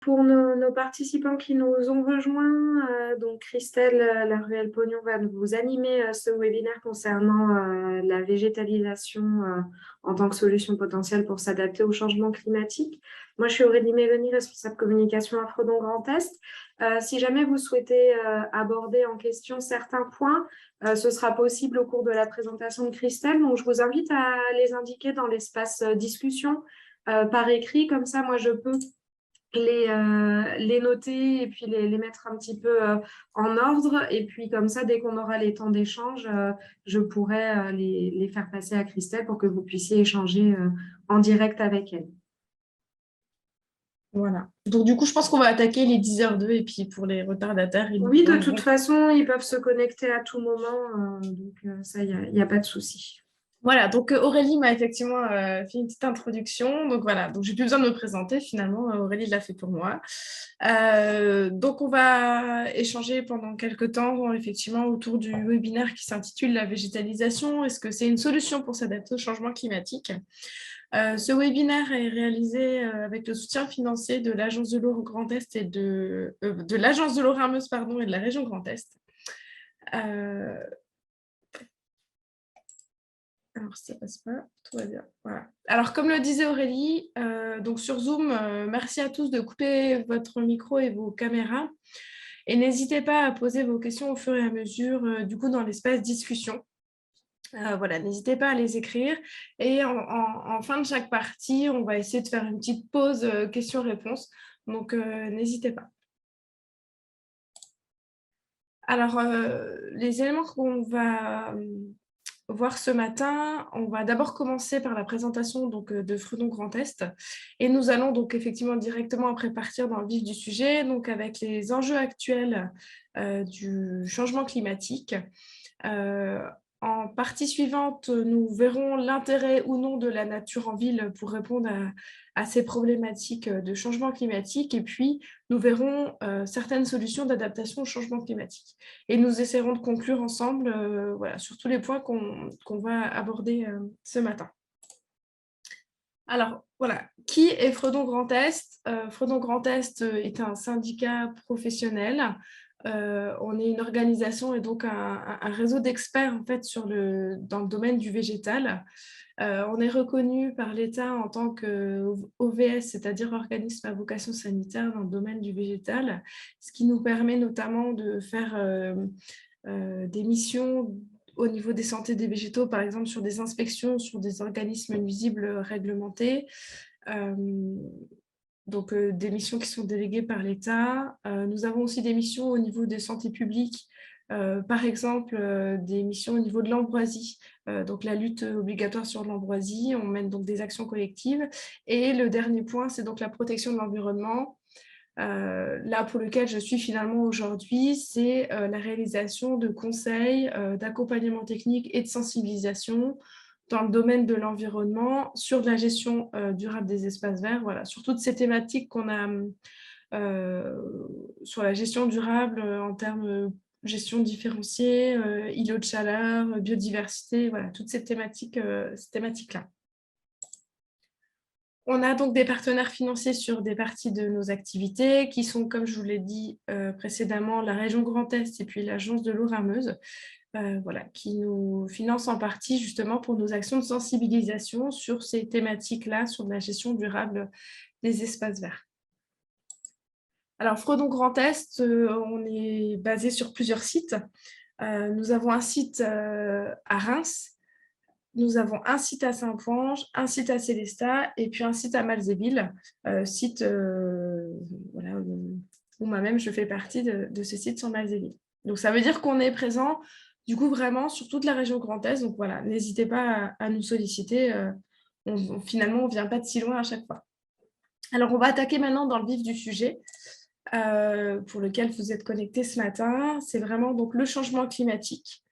Pour nos participants qui nous ont rejoints, donc Christelle La Ruelle Pognon va vous animer ce webinaire concernant la végétalisation en tant que solution potentielle pour s'adapter au changement climatique. Moi, je suis Aurélie Mélanie, responsable communication à Fredon Grand Est. Si jamais vous souhaitez aborder en question certains points, ce sera possible au cours de la présentation de Christelle. Donc, je vous invite à les indiquer dans l'espace discussion par écrit. Comme ça, moi, je peux les noter et puis les mettre un petit peu en ordre. Et puis comme ça, dès qu'on aura les temps d'échange, je pourrai les faire passer à Christelle pour que vous puissiez échanger en direct avec elle. Voilà. Donc, du coup, je pense qu'on va attaquer les 10h02 et puis pour les retardataires, ils nous Oui, de toute rejoindront. façon, ils peuvent se connecter à tout moment, donc ça, il y a pas de souci. Voilà, donc Aurélie m'a effectivement fait une petite introduction. Donc voilà, donc j'ai plus besoin de me présenter finalement, Aurélie l'a fait pour moi. Donc on va échanger pendant quelques temps effectivement autour du webinaire qui s'intitule La végétalisation. Est-ce que c'est une solution pour s'adapter au changement climatique? Ce webinaire est réalisé avec le soutien financier de l'Agence de l'eau Grand Est et de l'Agence de l'eau Rhin-Meuse, pardon, et de la région Grand Est. Alors, ça passe pas, tout va bien. Voilà. Alors, comme le disait Aurélie, donc sur Zoom, merci à tous de couper votre micro et vos caméras. Et n'hésitez pas à poser vos questions au fur et à mesure, du coup, dans l'espace discussion. Voilà, n'hésitez pas à les écrire. Et en fin de chaque partie, on va essayer de faire une petite pause questions-réponses. Donc, n'hésitez pas. Alors, les éléments qu'on va voir ce matin, on va d'abord commencer par la présentation donc, de Fredon Grand Est et nous allons donc effectivement directement après partir dans le vif du sujet, donc avec les enjeux actuels du changement climatique. En partie suivante, nous verrons l'intérêt ou non de la nature en ville pour répondre à ces problématiques de changement climatique et puis nous verrons certaines solutions d'adaptation au changement climatique. Et nous essaierons de conclure ensemble voilà, sur tous les points qu'on va aborder ce matin. Alors, voilà, qui est Fredon Grand Est? Fredon Grand Est est un syndicat professionnel. On est une organisation et donc un réseau d'experts en fait, dans le domaine du végétal. On est reconnu par l'État en tant qu'OVS, c'est-à-dire organisme à vocation sanitaire dans le domaine du végétal, ce qui nous permet notamment de faire des missions au niveau des santé des végétaux, par exemple sur des inspections sur des organismes nuisibles réglementés. Donc des missions qui sont déléguées par l'État. Nous avons aussi des missions au niveau des santé publique, par exemple des missions au niveau de l'ambroisie, donc la lutte obligatoire sur l'ambroisie. On mène donc des actions collectives. Et le dernier point, c'est donc la protection de l'environnement. Là, pour lequel je suis finalement aujourd'hui, c'est la réalisation de conseils, d'accompagnement technique et de sensibilisation dans le domaine de l'environnement, sur de la gestion durable des espaces verts, voilà, sur toutes ces thématiques qu'on a sur la gestion durable en termes de gestion différenciée, îlots de chaleur, biodiversité, voilà, toutes ces thématiques-là. On a donc des partenaires financiers sur des parties de nos activités qui sont, comme je vous l'ai dit précédemment, la région Grand Est et puis l'Agence de l'eau Rhin-Meuse, voilà, qui nous financent en partie justement pour nos actions de sensibilisation sur ces thématiques-là, sur de la gestion durable des espaces verts. Alors, Fredon Grand Est, on est basé sur plusieurs sites. Nous avons un site à Reims, nous avons un site à Saint-Ponge, un site à Célestat et puis un site à Malzéville, site voilà, où moi-même je fais partie de ce site sur Malzéville. Donc ça veut dire qu'on est présent du coup vraiment sur toute la région Grand Est. Donc voilà, n'hésitez pas à nous solliciter. Finalement, on ne vient pas de si loin à chaque fois. Alors on va attaquer maintenant dans le vif du sujet. Pour lequel vous êtes connectés ce matin, c'est vraiment donc, le changement climatique.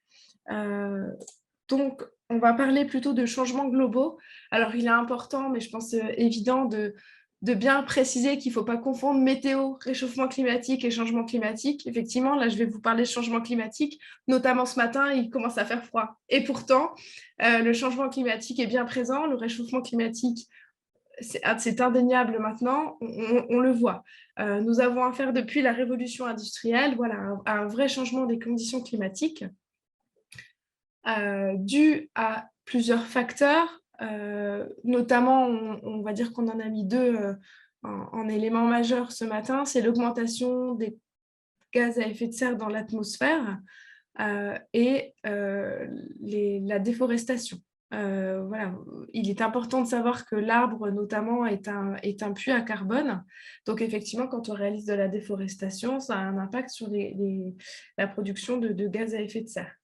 Donc, on va parler plutôt de changements globaux. Alors, il est important, mais je pense évident de bien préciser qu'il ne faut pas confondre météo, réchauffement climatique et changement climatique. Effectivement, là, je vais vous parler de changement climatique, notamment ce matin, il commence à faire froid. Et pourtant, le changement climatique est bien présent, le réchauffement climatique c'est indéniable maintenant, on le voit. Nous avons affaire depuis la révolution industrielle, voilà, à un vrai changement des conditions climatiques dû à plusieurs facteurs, notamment, on va dire qu'on en a mis deux en éléments majeurs ce matin, c'est l'augmentation des gaz à effet de serre dans l'atmosphère et la déforestation. Voilà. Il est important de savoir que l'arbre, notamment, est un puits à carbone. Donc, effectivement, quand on réalise de la déforestation, ça a un impact sur la production de gaz à effet de serre.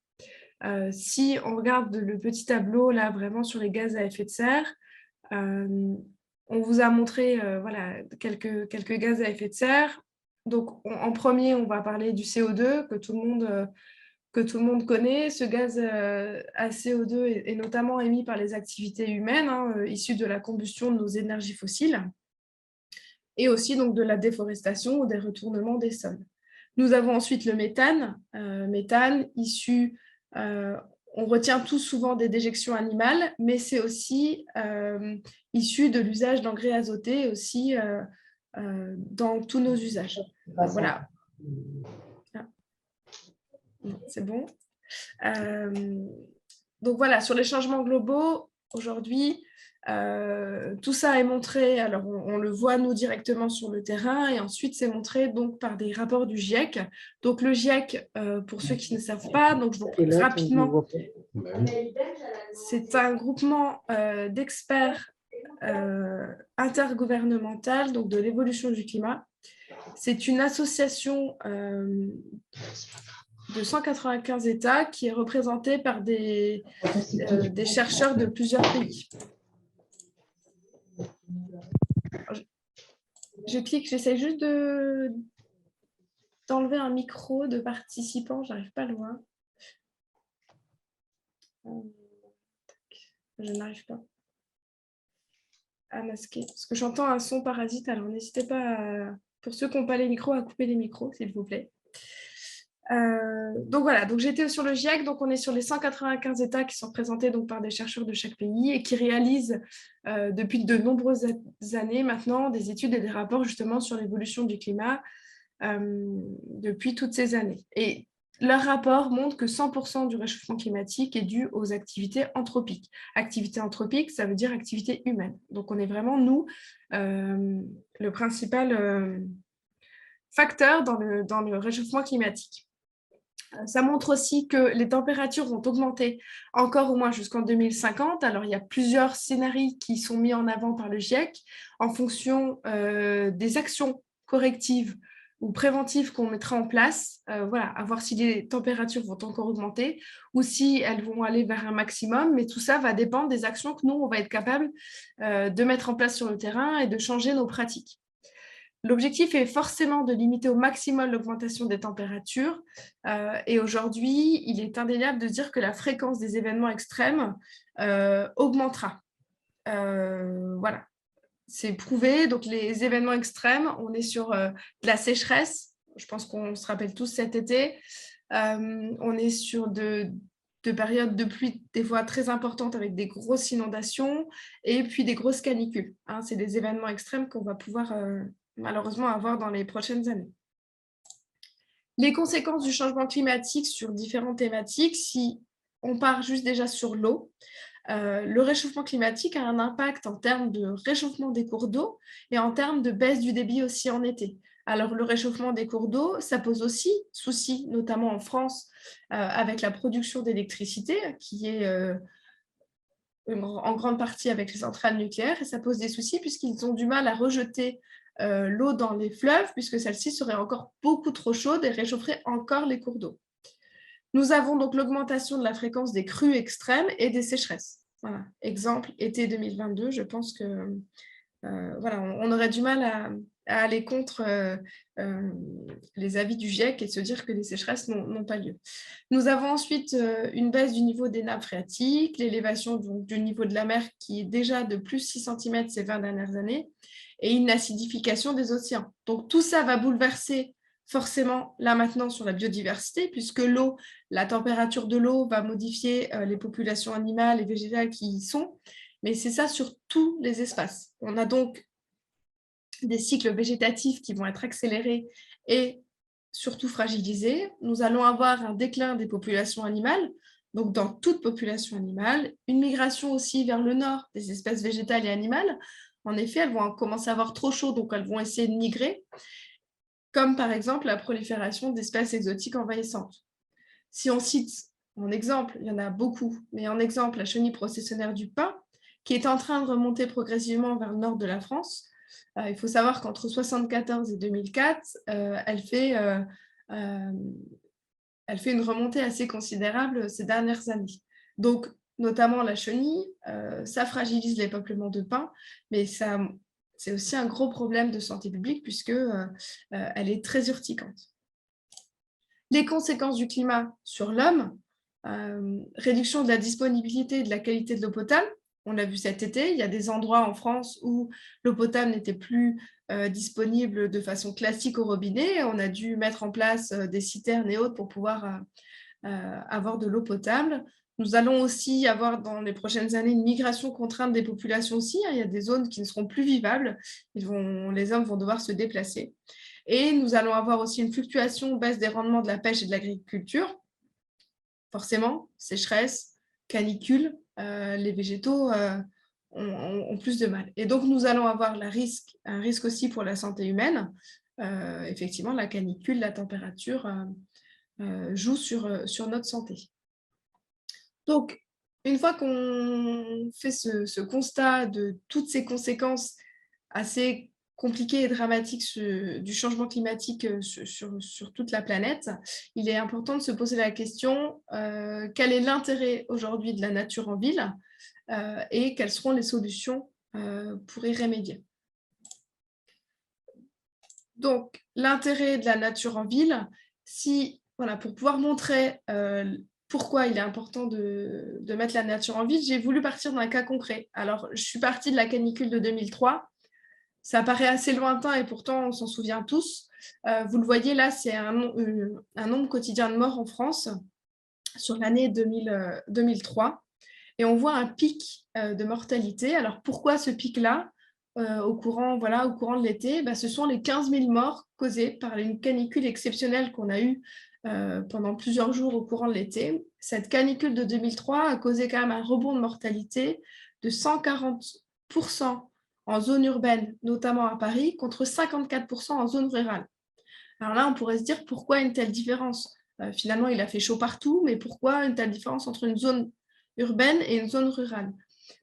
Si on regarde le petit tableau, là, vraiment sur les gaz à effet de serre, on vous a montré voilà, quelques gaz à effet de serre. Donc, en premier, on va parler du CO2 que tout le monde connaît. Ce gaz à CO2 est notamment émis par les activités humaines issues de la combustion de nos énergies fossiles et aussi donc, de la déforestation ou des retournements des sols. Nous avons ensuite le méthane, issu, on retient tout souvent des déjections animales, mais c'est aussi issu de l'usage d'engrais azotés aussi dans tous nos usages. Voilà. C'est bon. Donc voilà, sur les changements globaux, aujourd'hui, tout ça est montré, alors on le voit nous directement sur le terrain et ensuite c'est montré donc par des rapports du GIEC. Donc le GIEC, pour ceux qui ne savent pas, donc je vous présente rapidement, c'est un groupement d'experts intergouvernemental donc de l'évolution du climat. C'est une association de 195 États qui est représentée par des chercheurs de plusieurs pays. Je clique, j'essaie juste d'enlever un micro de participant, j'arrive pas loin. Je n'arrive pas à masquer, parce que j'entends un son parasite, alors n'hésitez pas, pour ceux qui n'ont pas les micros, à couper les micros, s'il vous plaît. Donc voilà, donc j'étais sur le GIEC, donc on est sur les 195 États qui sont représentés donc par des chercheurs de chaque pays et qui réalisent depuis de nombreuses années maintenant des études et des rapports justement sur l'évolution du climat depuis toutes ces années. Et leur rapport montre que 100% du réchauffement climatique est dû aux activités anthropiques. Activité anthropique, ça veut dire activité humaine. Donc on est vraiment, nous, le principal facteur dans le réchauffement climatique. Ça montre aussi que les températures vont augmenter encore au moins jusqu'en 2050. Alors, il y a plusieurs scénarios qui sont mis en avant par le GIEC en fonction des actions correctives ou préventives qu'on mettra en place, voilà, à voir si les températures vont encore augmenter ou si elles vont aller vers un maximum. Mais tout ça va dépendre des actions que nous, on va être capable de mettre en place sur le terrain et de changer nos pratiques. L'objectif est forcément de limiter au maximum l'augmentation des températures. Et aujourd'hui, il est indéniable de dire que la fréquence des événements extrêmes augmentera. Voilà, c'est prouvé. Donc, les événements extrêmes, on est sur de la sécheresse. Je pense qu'on se rappelle tous cet été. On est sur de périodes de pluie des fois très importantes avec des grosses inondations et puis des grosses canicules. C'est des événements extrêmes qu'on va pouvoir malheureusement avoir dans les prochaines années. Les conséquences du changement climatique sur différentes thématiques, si on part juste déjà sur l'eau, le réchauffement climatique a un impact en termes de réchauffement des cours d'eau et en termes de baisse du débit aussi en été. Alors, le réchauffement des cours d'eau, ça pose aussi souci, notamment en France, avec la production d'électricité, qui est en grande partie avec les centrales nucléaires, et ça pose des soucis puisqu'ils ont du mal à rejeter l'eau dans les fleuves, puisque celle-ci serait encore beaucoup trop chaude et réchaufferait encore les cours d'eau. Nous avons donc l'augmentation de la fréquence des crues extrêmes et des sécheresses. Voilà. Exemple, été 2022, je pense que voilà, on aurait du mal à aller contre les avis du GIEC et de se dire que les sécheresses n'ont pas lieu. Nous avons ensuite une baisse du niveau des nappes phréatiques, l'élévation du niveau de la mer qui est déjà de plus 6 cm ces 20 dernières années, et une acidification des océans. Donc tout ça va bouleverser forcément là maintenant sur la biodiversité, puisque l'eau, la température de l'eau va modifier les populations animales et végétales qui y sont. mais c'est ça sur tous les espaces. On a donc des cycles végétatifs qui vont être accélérés et surtout fragilisés. Nous allons avoir un déclin des populations animales, donc dans toute population animale, une migration aussi vers le nord des espèces végétales et animales. En effet, elles vont commencer à avoir trop chaud, donc elles vont essayer de migrer, comme par exemple la prolifération d'espèces exotiques envahissantes. Si on cite en exemple, il y en a beaucoup, mais en exemple la chenille processionnaire du pin, qui est en train de remonter progressivement vers le nord de la France. Il faut savoir qu'entre 1974 et 2004, elle fait une remontée assez considérable ces dernières années. Donc, notamment la chenille, ça fragilise les peuplements de pins, mais c'est aussi un gros problème de santé publique puisque elle est très urticante. Les conséquences du climat sur l'homme, réduction de la disponibilité et de la qualité de l'eau potable. On l'a vu cet été, il y a des endroits en France où l'eau potable n'était plus disponible de façon classique au robinet. On a dû mettre en place des citernes et autres pour pouvoir avoir de l'eau potable. Nous allons aussi avoir dans les prochaines années une migration contrainte des populations aussi. Il y a des zones qui ne seront plus vivables. Les hommes vont devoir se déplacer. Et nous allons avoir aussi une fluctuation, baisse des rendements de la pêche et de l'agriculture. Forcément, sécheresse, canicule, les végétaux ont plus de mal. Et donc, nous allons avoir un risque aussi pour la santé humaine. Effectivement, la canicule, la température jouent sur notre santé. Donc, une fois qu'on fait ce constat de toutes ces conséquences assez compliquées et dramatiques du changement climatique sur toute la planète, il est important de se poser la question quel est l'intérêt aujourd'hui de la nature en ville et quelles seront les solutions pour y remédier. Donc, l'intérêt de la nature en ville, pour pouvoir montrer pourquoi il est important de mettre la nature en ville, j'ai voulu partir d'un cas concret. Alors, je suis partie de la canicule de 2003. Ça paraît assez lointain et pourtant, on s'en souvient tous. Vous le voyez là, c'est un nombre quotidien de morts en France sur l'année 2003. Et on voit un pic de mortalité. Alors, pourquoi ce pic-là au courant de l'été? Ce sont les 15 000 morts causées par une canicule exceptionnelle qu'on a eue pendant plusieurs jours au courant de l'été. Cette canicule de 2003 a causé quand même un rebond de mortalité de 140% en zone urbaine, notamment à Paris, contre 54% en zone rurale. Alors là, on pourrait se dire pourquoi une telle différence? Finalement, il a fait chaud partout, mais pourquoi une telle différence entre une zone urbaine et une zone rurale?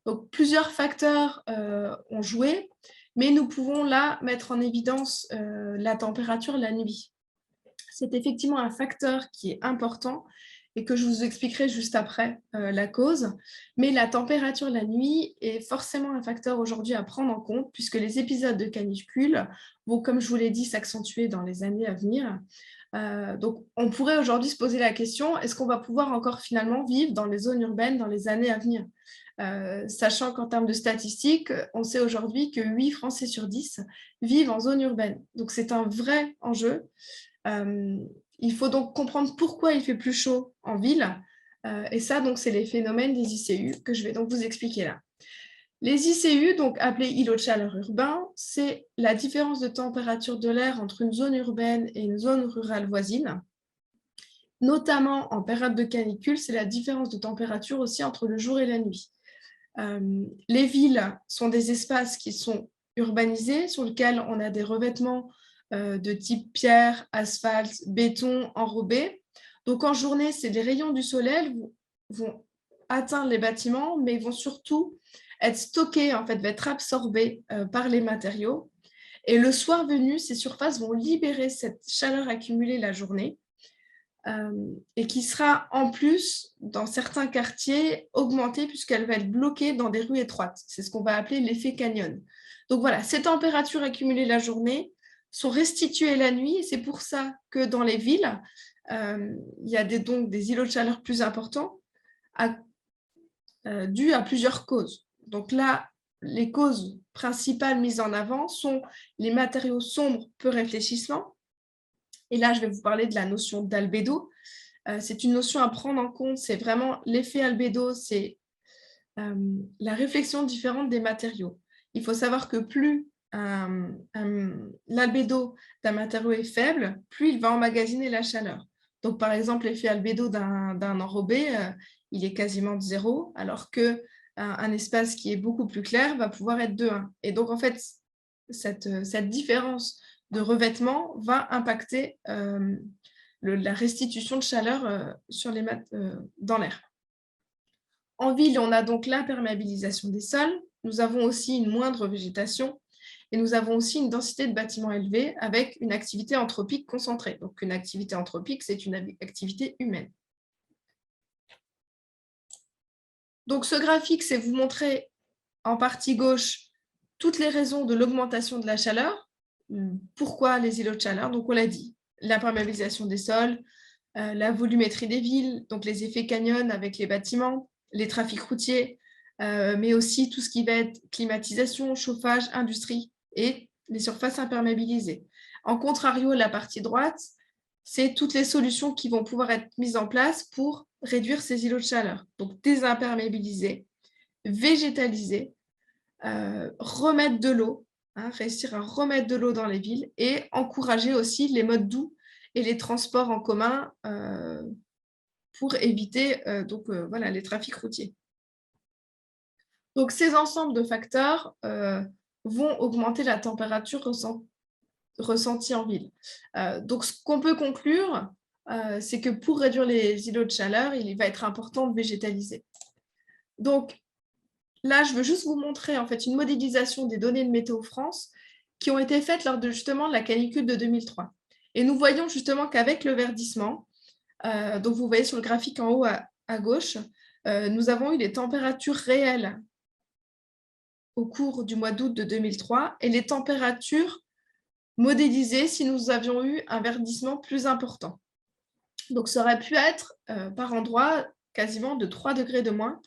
Donc, plusieurs facteurs ont joué, mais nous pouvons là mettre en évidence la température la nuit. C'est effectivement un facteur qui est important et que je vous expliquerai juste après la cause. Mais la température la nuit est forcément un facteur aujourd'hui à prendre en compte puisque les épisodes de canicule vont, comme je vous l'ai dit, s'accentuer dans les années à venir. Donc, on pourrait aujourd'hui se poser la question, est-ce qu'on va pouvoir encore finalement vivre dans les zones urbaines dans les années à venir? Sachant qu'en termes de statistiques, on sait aujourd'hui que 8 Français sur 10 vivent en zone urbaine. Donc, c'est un vrai enjeu. Il faut donc comprendre pourquoi il fait plus chaud en ville. Et ça, donc, c'est les phénomènes des ICU que je vais donc vous expliquer là. Les ICU, donc appelés îlots de chaleur urbains, c'est la différence de température de l'air entre une zone urbaine et une zone rurale voisine. Notamment en période de canicule, c'est la différence de température aussi entre le jour et la nuit. Les villes sont des espaces qui sont urbanisés, sur lesquels on a des revêtements de type pierre, asphalte, béton, enrobé. Donc en journée, les rayons du soleil vont atteindre les bâtiments, mais vont surtout être stockés, en fait, vont être absorbés par les matériaux. Et le soir venu, ces surfaces vont libérer cette chaleur accumulée la journée et qui sera en plus, dans certains quartiers, augmentée puisqu'elle va être bloquée dans des rues étroites. C'est ce qu'on va appeler l'effet canyon. Donc voilà, ces températures accumulées la journée sont restituées la nuit et c'est pour ça que dans les villes, il y a donc des îlots de chaleur plus importants dus à plusieurs causes. Donc là, les causes principales mises en avant sont les matériaux sombres peu réfléchissants. Et là, je vais vous parler de la notion d'albédo. C'est une notion à prendre en compte. C'est vraiment l'effet albédo, c'est la réflexion différente des matériaux. Il faut savoir que plus l'albédo d'un matériau est faible, plus il va emmagasiner la chaleur. Donc, par exemple, l'effet albédo d'un enrobé, il est quasiment de 0, alors qu'un espace qui est beaucoup plus clair va pouvoir être de 1. Et donc, en fait, cette différence de revêtement va impacter la restitution de chaleur dans l'air. En ville, on a donc l'imperméabilisation des sols. Nous avons aussi une moindre végétation et nous avons aussi une densité de bâtiments élevée avec une activité anthropique concentrée. Donc, une activité anthropique, c'est une activité humaine. Donc, ce graphique, c'est vous montrer en partie gauche toutes les raisons de l'augmentation de la chaleur. Pourquoi les îlots de chaleur? Donc, on l'a dit, l'imperméabilisation des sols, la volumétrie des villes, donc les effets canyon avec les bâtiments, les trafics routiers, mais aussi tout ce qui va être climatisation, chauffage, industrie et les surfaces imperméabilisées. En contrario, la partie droite, c'est toutes les solutions qui vont pouvoir être mises en place pour réduire ces îlots de chaleur. Donc, désimperméabiliser, végétaliser, remettre de l'eau, réussir à remettre de l'eau dans les villes et encourager aussi les modes doux et les transports en commun pour éviter voilà, les trafics routiers. Donc, ces ensembles de facteurs vont augmenter la température ressentie en ville. Donc, ce qu'on peut conclure, c'est que pour réduire les îlots de chaleur, il va être important de végétaliser. Donc, là, je veux juste vous montrer en fait une modélisation des données de Météo France qui ont été faites lors de justement la canicule de 2003. Et nous voyons justement qu'avec le verdissement, donc vous voyez sur le graphique en haut à gauche, nous avons eu les températures réelles au cours du mois d'août de 2003 et les températures modélisées si nous avions eu un verdissement plus important. Donc ça aurait pu être par endroit quasiment de 3 degrés de moins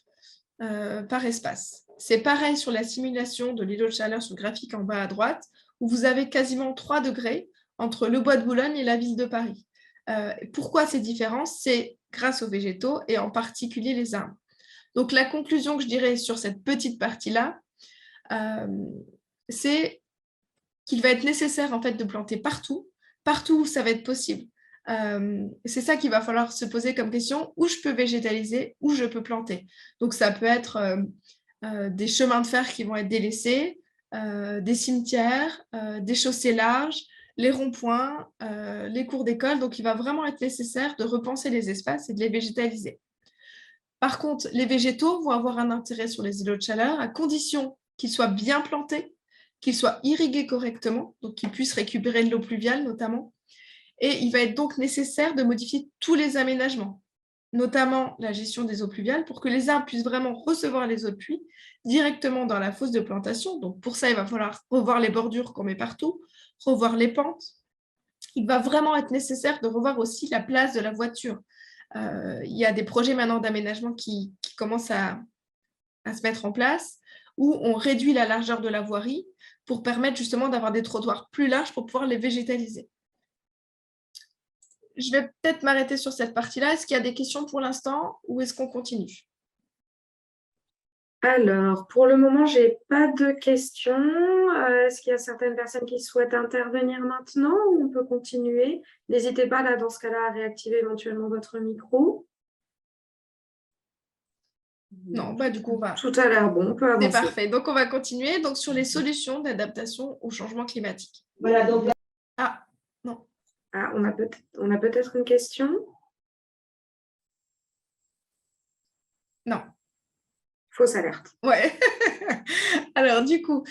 par espace. C'est pareil sur la simulation de l'îlot de chaleur sur le graphique en bas à droite, où vous avez quasiment 3 degrés entre le bois de Boulogne et la ville de Paris. Pourquoi ces différences? C'est grâce aux végétaux et en particulier les arbres. Donc la conclusion que je dirais sur cette petite partie-là, c'est qu'il va être nécessaire en fait de planter partout où ça va être possible. C'est ça qu'il va falloir se poser comme question, où je peux végétaliser, où je peux planter. Donc ça peut être des chemins de fer qui vont être délaissés, des cimetières, des chaussées larges, les ronds-points, les cours d'école. Donc il va vraiment être nécessaire de repenser les espaces et de les végétaliser. Par contre, les végétaux vont avoir un intérêt sur les îlots de chaleur à condition qu'ils soient bien plantés, qu'ils soient irrigués correctement, donc qu'ils puissent récupérer de l'eau pluviale notamment. Et il va être donc nécessaire de modifier tous les aménagements, notamment la gestion des eaux pluviales, pour que les arbres puissent vraiment recevoir les eaux de pluie directement dans la fosse de plantation. Donc pour ça, il va falloir revoir les bordures qu'on met partout, revoir les pentes. Il va vraiment être nécessaire de revoir aussi la place de la voiture. Il y a des projets maintenant d'aménagement qui commencent à se mettre en place, où on réduit la largeur de la voirie pour permettre justement d'avoir des trottoirs plus larges pour pouvoir les végétaliser. Je vais peut-être m'arrêter sur cette partie-là. Est-ce qu'il y a des questions pour l'instant ou est-ce qu'on continue? Alors, pour le moment, je n'ai pas de questions. Est-ce qu'il y a certaines personnes qui souhaitent intervenir maintenant ou on peut continuer? N'hésitez pas, là, dans ce cas-là, à réactiver éventuellement votre micro. Non, bah du coup, on va... Tout a l'air bon, on peut avancer. C'est parfait. Donc, on va continuer donc, sur les solutions d'adaptation au changement climatique. Voilà, donc... Ah, non. Ah, on a peut-être une question? Non. Fausse alerte. Ouais. Alors, du coup,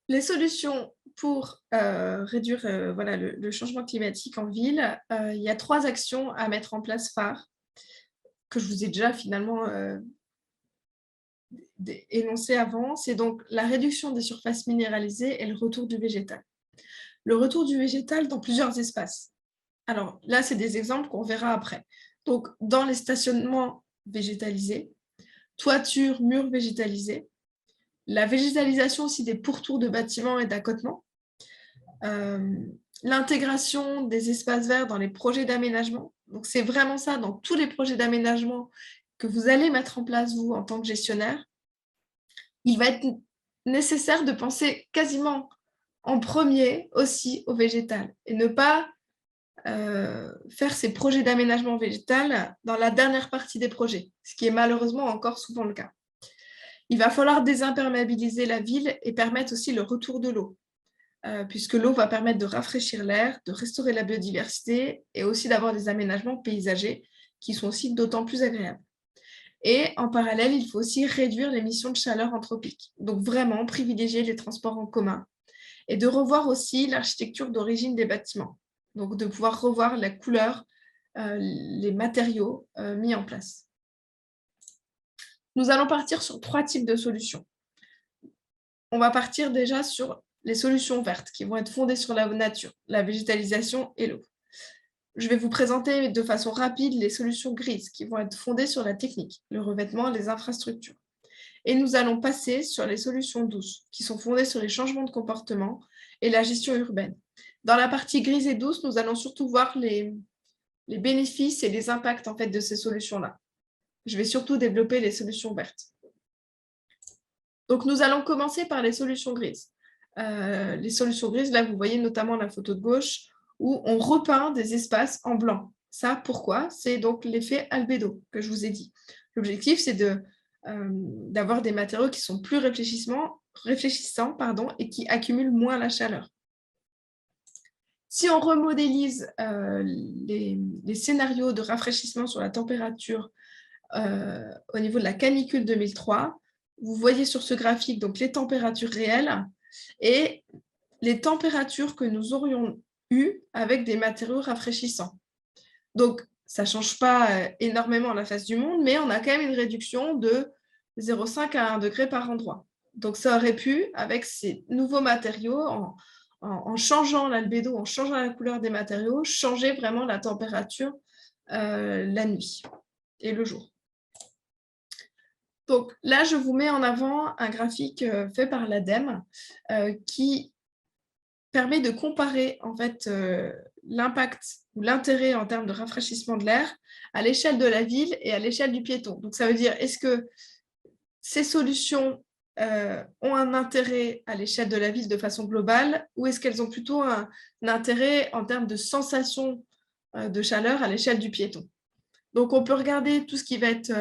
les solutions pour réduire voilà, le changement climatique en ville, il y a 3 actions à mettre en place phares que je vous ai déjà finalement énoncées avant. C'est donc la réduction des surfaces minéralisées et le retour du végétal. Le retour du végétal dans plusieurs espaces. Alors là, c'est des exemples qu'on verra après. Donc, dans les stationnements végétalisés, toitures, murs végétalisés, la végétalisation aussi des pourtours de bâtiments et d'accotements, l'intégration des espaces verts dans les projets d'aménagement. Donc, c'est vraiment ça, dans tous les projets d'aménagement que vous allez mettre en place, vous, en tant que gestionnaire, il va être nécessaire de penser quasiment en premier aussi au végétal et ne pas faire ces projets d'aménagement végétal dans la dernière partie des projets, ce qui est malheureusement encore souvent le cas. Il va falloir désimperméabiliser la ville et permettre aussi le retour de l'eau, puisque l'eau va permettre de rafraîchir l'air, de restaurer la biodiversité et aussi d'avoir des aménagements paysagers qui sont aussi d'autant plus agréables. Et en parallèle, il faut aussi réduire l'émission de chaleur anthropique. Donc vraiment privilégier les transports en commun et de revoir aussi l'architecture d'origine des bâtiments. Donc de pouvoir revoir la couleur, les matériaux mis en place. Nous allons partir sur 3 types de solutions. On va partir déjà sur les solutions vertes qui vont être fondées sur la nature, la végétalisation et l'eau. Je vais vous présenter de façon rapide les solutions grises qui vont être fondées sur la technique, le revêtement, les infrastructures. Et nous allons passer sur les solutions douces qui sont fondées sur les changements de comportement et la gestion urbaine. Dans la partie grise et douce, nous allons surtout voir les bénéfices et les impacts en fait, de ces solutions-là. Je vais surtout développer les solutions vertes. Donc, nous allons commencer par les solutions grises. Les solutions grises, là, vous voyez notamment la photo de gauche, où on repeint des espaces en blanc. Ça, pourquoi? C'est donc l'effet albédo que je vous ai dit. L'objectif, c'est d'avoir des matériaux qui sont plus réfléchissants et qui accumulent moins la chaleur. Si on remodélise les scénarios de rafraîchissement sur la température au niveau de la canicule 2003, vous voyez sur ce graphique donc, les températures réelles et les températures que nous aurions eues avec des matériaux rafraîchissants. Donc, ça ne change pas énormément la face du monde, mais on a quand même une réduction de 0,5 à 1 degré par endroit. Donc, ça aurait pu, avec ces nouveaux matériaux, en changeant l'albédo, en changeant la couleur des matériaux, changer vraiment la température la nuit et le jour. Donc là, je vous mets en avant un graphique fait par l'ADEME qui permet de comparer en fait l'impact ou l'intérêt en termes de rafraîchissement de l'air à l'échelle de la ville et à l'échelle du piéton. Donc ça veut dire, est-ce que ces solutions ont un intérêt à l'échelle de la ville de façon globale ou est-ce qu'elles ont plutôt un intérêt en termes de sensation de chaleur à l'échelle du piéton? Donc on peut regarder tout ce qui va être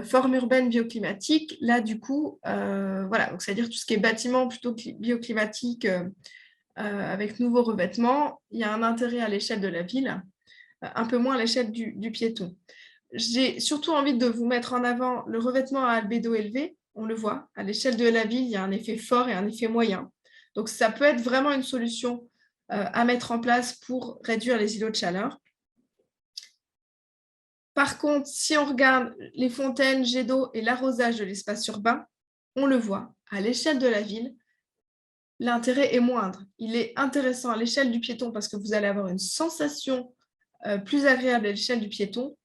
forme urbaine bioclimatique. Là, du coup, voilà, c'est-à-dire tout ce qui est bâtiment plutôt bioclimatique avec nouveaux revêtements, il y a un intérêt à l'échelle de la ville, un peu moins à l'échelle du piéton. J'ai surtout envie de vous mettre en avant le revêtement à albédo élevé. On le voit, à l'échelle de la ville, il y a un effet fort et un effet moyen. Donc, ça peut être vraiment une solution à mettre en place pour réduire les îlots de chaleur. Par contre, si on regarde les fontaines, jets d'eau et l'arrosage de l'espace urbain, on le voit, à l'échelle de la ville, l'intérêt est moindre. Il est intéressant à l'échelle du piéton parce que vous allez avoir une sensation plus agréable à l'échelle du piéton.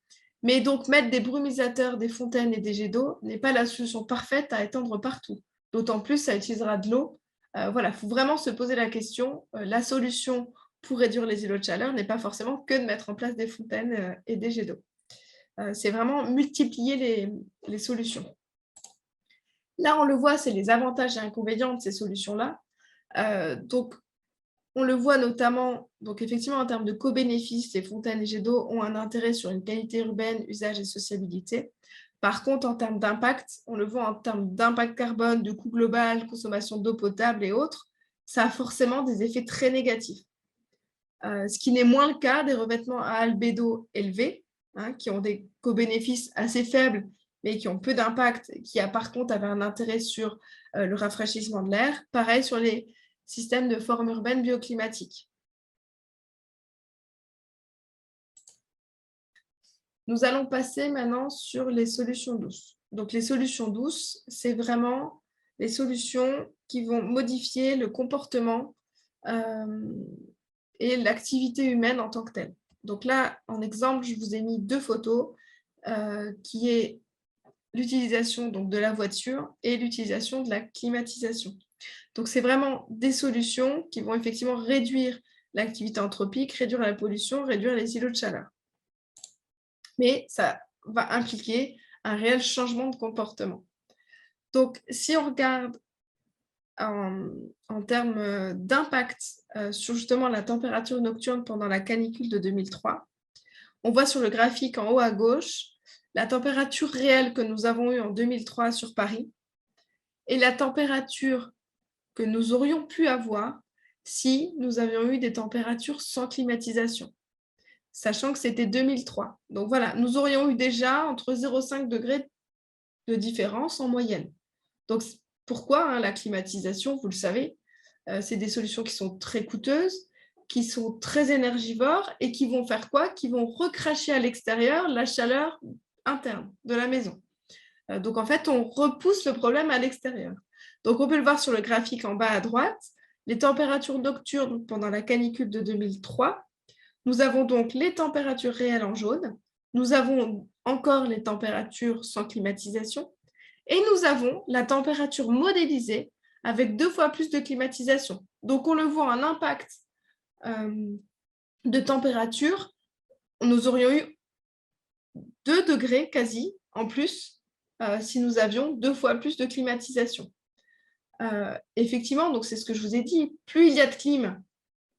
Mais donc, mettre des brumisateurs, des fontaines et des jets d'eau n'est pas la solution parfaite à étendre partout. D'autant plus, ça utilisera de l'eau. Voilà, il faut vraiment se poser la question. La solution pour réduire les îlots de chaleur n'est pas forcément que de mettre en place des fontaines et des jets d'eau. C'est vraiment multiplier les solutions. Là, on le voit, c'est les avantages et inconvénients de ces solutions-là. Donc, on le voit notamment, donc effectivement, en termes de co-bénéfices, les fontaines et jets d'eau ont un intérêt sur une qualité urbaine, usage et sociabilité. Par contre, en termes d'impact, on le voit en termes d'impact carbone, de coût global, consommation d'eau potable et autres, ça a forcément des effets très négatifs. Ce qui n'est moins le cas des revêtements à albédo élevé, qui ont des co-bénéfices assez faibles, mais qui ont peu d'impact, qui a par contre avaient un intérêt sur le rafraîchissement de l'air. Pareil sur les systèmes de forme urbaine bioclimatique. Nous allons passer maintenant sur les solutions douces. Donc les solutions douces, c'est vraiment les solutions qui vont modifier le comportement et l'activité humaine en tant que telle. Donc là, en exemple, je vous ai mis 2 photos qui est l'utilisation de la voiture et l'utilisation de la climatisation. Donc, c'est vraiment des solutions qui vont effectivement réduire l'activité anthropique, réduire la pollution, réduire les îlots de chaleur. Mais ça va impliquer un réel changement de comportement. Donc, si on regarde en termes d'impact sur justement la température nocturne pendant la canicule de 2003, on voit sur le graphique en haut à gauche la température réelle que nous avons eue en 2003 sur Paris et la température que nous aurions pu avoir si nous avions eu des températures sans climatisation, sachant que c'était 2003. Donc voilà, nous aurions eu déjà entre 0,5 degrés de différence en moyenne. Donc pourquoi la climatisation, vous le savez, c'est des solutions qui sont très coûteuses, qui sont très énergivores et qui vont faire quoi? Qui vont recracher à l'extérieur la chaleur interne de la maison. Donc en fait, on repousse le problème à l'extérieur. Donc on peut le voir sur le graphique en bas à droite, les températures nocturnes pendant la canicule de 2003. Nous avons donc les températures réelles en jaune, nous avons encore les températures sans climatisation, et nous avons la température modélisée avec 2 fois plus de climatisation. Donc, on le voit en impact de température. Nous aurions eu 2 degrés quasi en plus si nous avions 2 fois plus de climatisation. Effectivement, donc c'est ce que je vous ai dit, plus il y a de clim,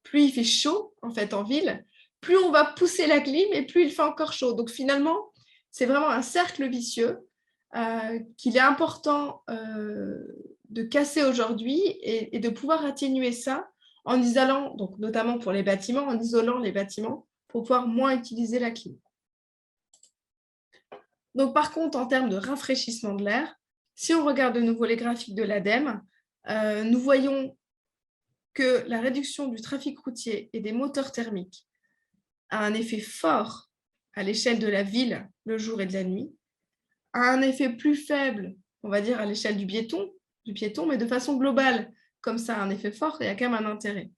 plus il fait chaud en fait en ville, plus on va pousser la clim et plus il fait encore chaud. Donc finalement, c'est vraiment un cercle vicieux qu'il est important de casser aujourd'hui et de pouvoir atténuer ça en isolant, donc notamment pour les bâtiments, en isolant les bâtiments pour pouvoir moins utiliser la clim. Donc par contre, en termes de rafraîchissement de l'air, si on regarde de nouveau les graphiques de l'ADEME, nous voyons que la réduction du trafic routier et des moteurs thermiques a un effet fort à l'échelle de la ville le jour et de la nuit, a un effet plus faible, on va dire, à l'échelle du piéton, mais de façon globale, comme ça a un effet fort, il y a quand même un intérêt.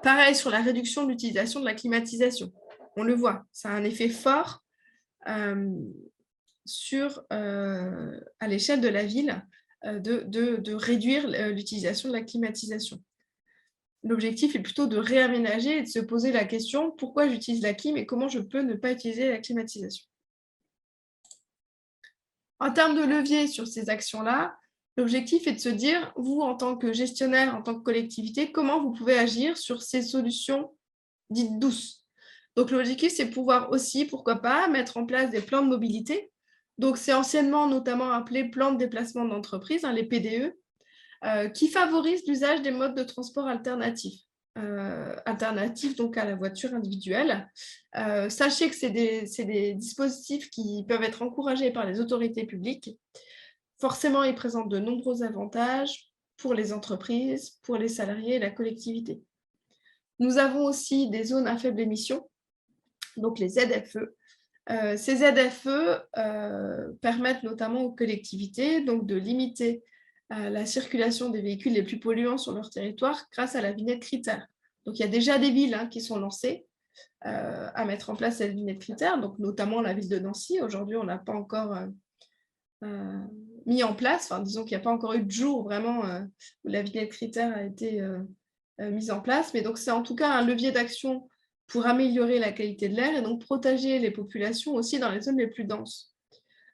Pareil sur la réduction de l'utilisation de la climatisation. On le voit, ça a un effet fort à l'échelle de la ville de réduire l'utilisation de la climatisation. L'objectif est plutôt de réaménager et de se poser la question pourquoi j'utilise la clim et comment je peux ne pas utiliser la climatisation. En termes de levier sur ces actions-là, l'objectif est de se dire, vous, en tant que gestionnaire, en tant que collectivité, comment vous pouvez agir sur ces solutions dites douces. Donc, l'objectif, c'est pouvoir aussi, pourquoi pas, mettre en place des plans de mobilité. Donc, c'est anciennement notamment appelé plan de déplacement d'entreprise, les PDE, qui favorisent l'usage des modes de transport alternatifs. Alternatifs donc à la voiture individuelle. Sachez que c'est des dispositifs qui peuvent être encouragés par les autorités publiques. Forcément, ils présentent de nombreux avantages pour les entreprises, pour les salariés et la collectivité. Nous avons aussi des zones à faible émission, donc les ZFE. Ces ZFE permettent notamment aux collectivités donc, de limiter la circulation des véhicules les plus polluants sur leur territoire grâce à la vignette critère. Donc, il y a déjà des villes qui sont lancées à mettre en place cette vignette critère, donc notamment la ville de Nancy. Aujourd'hui, on n'a pas encore mis en place, enfin, disons qu'il n'y a pas encore eu de jour vraiment où la vignette critère a été mise en place, mais donc c'est en tout cas un levier d'action pour améliorer la qualité de l'air et donc protéger les populations aussi dans les zones les plus denses.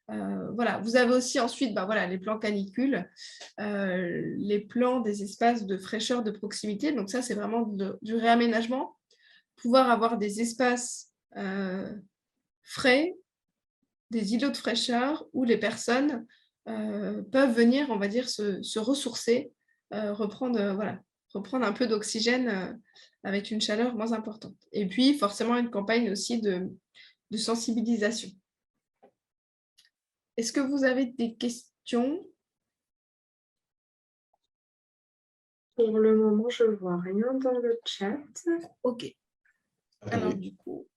Voilà. Vous avez aussi ensuite les plans canicules, les plans des espaces de fraîcheur de proximité. Donc ça, c'est vraiment du réaménagement. Pouvoir avoir des espaces frais, des îlots de fraîcheur où les personnes peuvent venir, on va dire, se ressourcer, reprendre un peu d'oxygène avec une chaleur moins importante. Et puis, forcément, une campagne aussi de sensibilisation. Est-ce que vous avez des questions? Pour le moment, je ne vois rien dans le chat. Ok. Alors, du coup...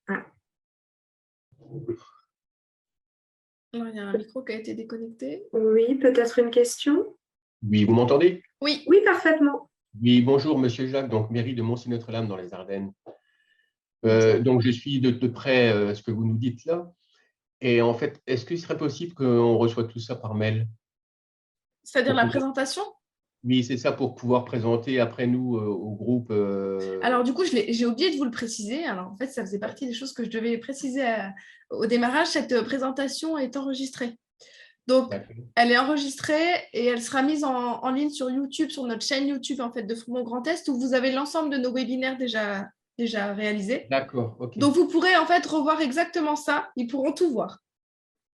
Alors, il y a un micro qui a été déconnecté. Oui, peut-être une question? Oui, vous m'entendez? Oui. Oui, parfaitement. Oui, bonjour, Monsieur Jacques, donc mairie de Moncy-Notre-Dame dans les Ardennes. Donc, je suis de près ce que vous nous dites là. Et en fait, est-ce qu'il serait possible qu'on reçoive tout ça par mail? C'est-à-dire la présentation? Oui, c'est ça, pour pouvoir présenter après nous au groupe. Alors, du coup, j'ai oublié de vous le préciser. Alors, en fait, ça faisait partie des choses que je devais préciser au démarrage. Cette présentation est enregistrée. Donc, D'accord. elle est enregistrée et elle sera mise en ligne sur YouTube, sur notre chaîne YouTube en fait, de Fromont Grand Est, où vous avez l'ensemble de nos webinaires déjà réalisés. D'accord, ok. Donc, vous pourrez en fait revoir exactement ça. Ils pourront tout voir.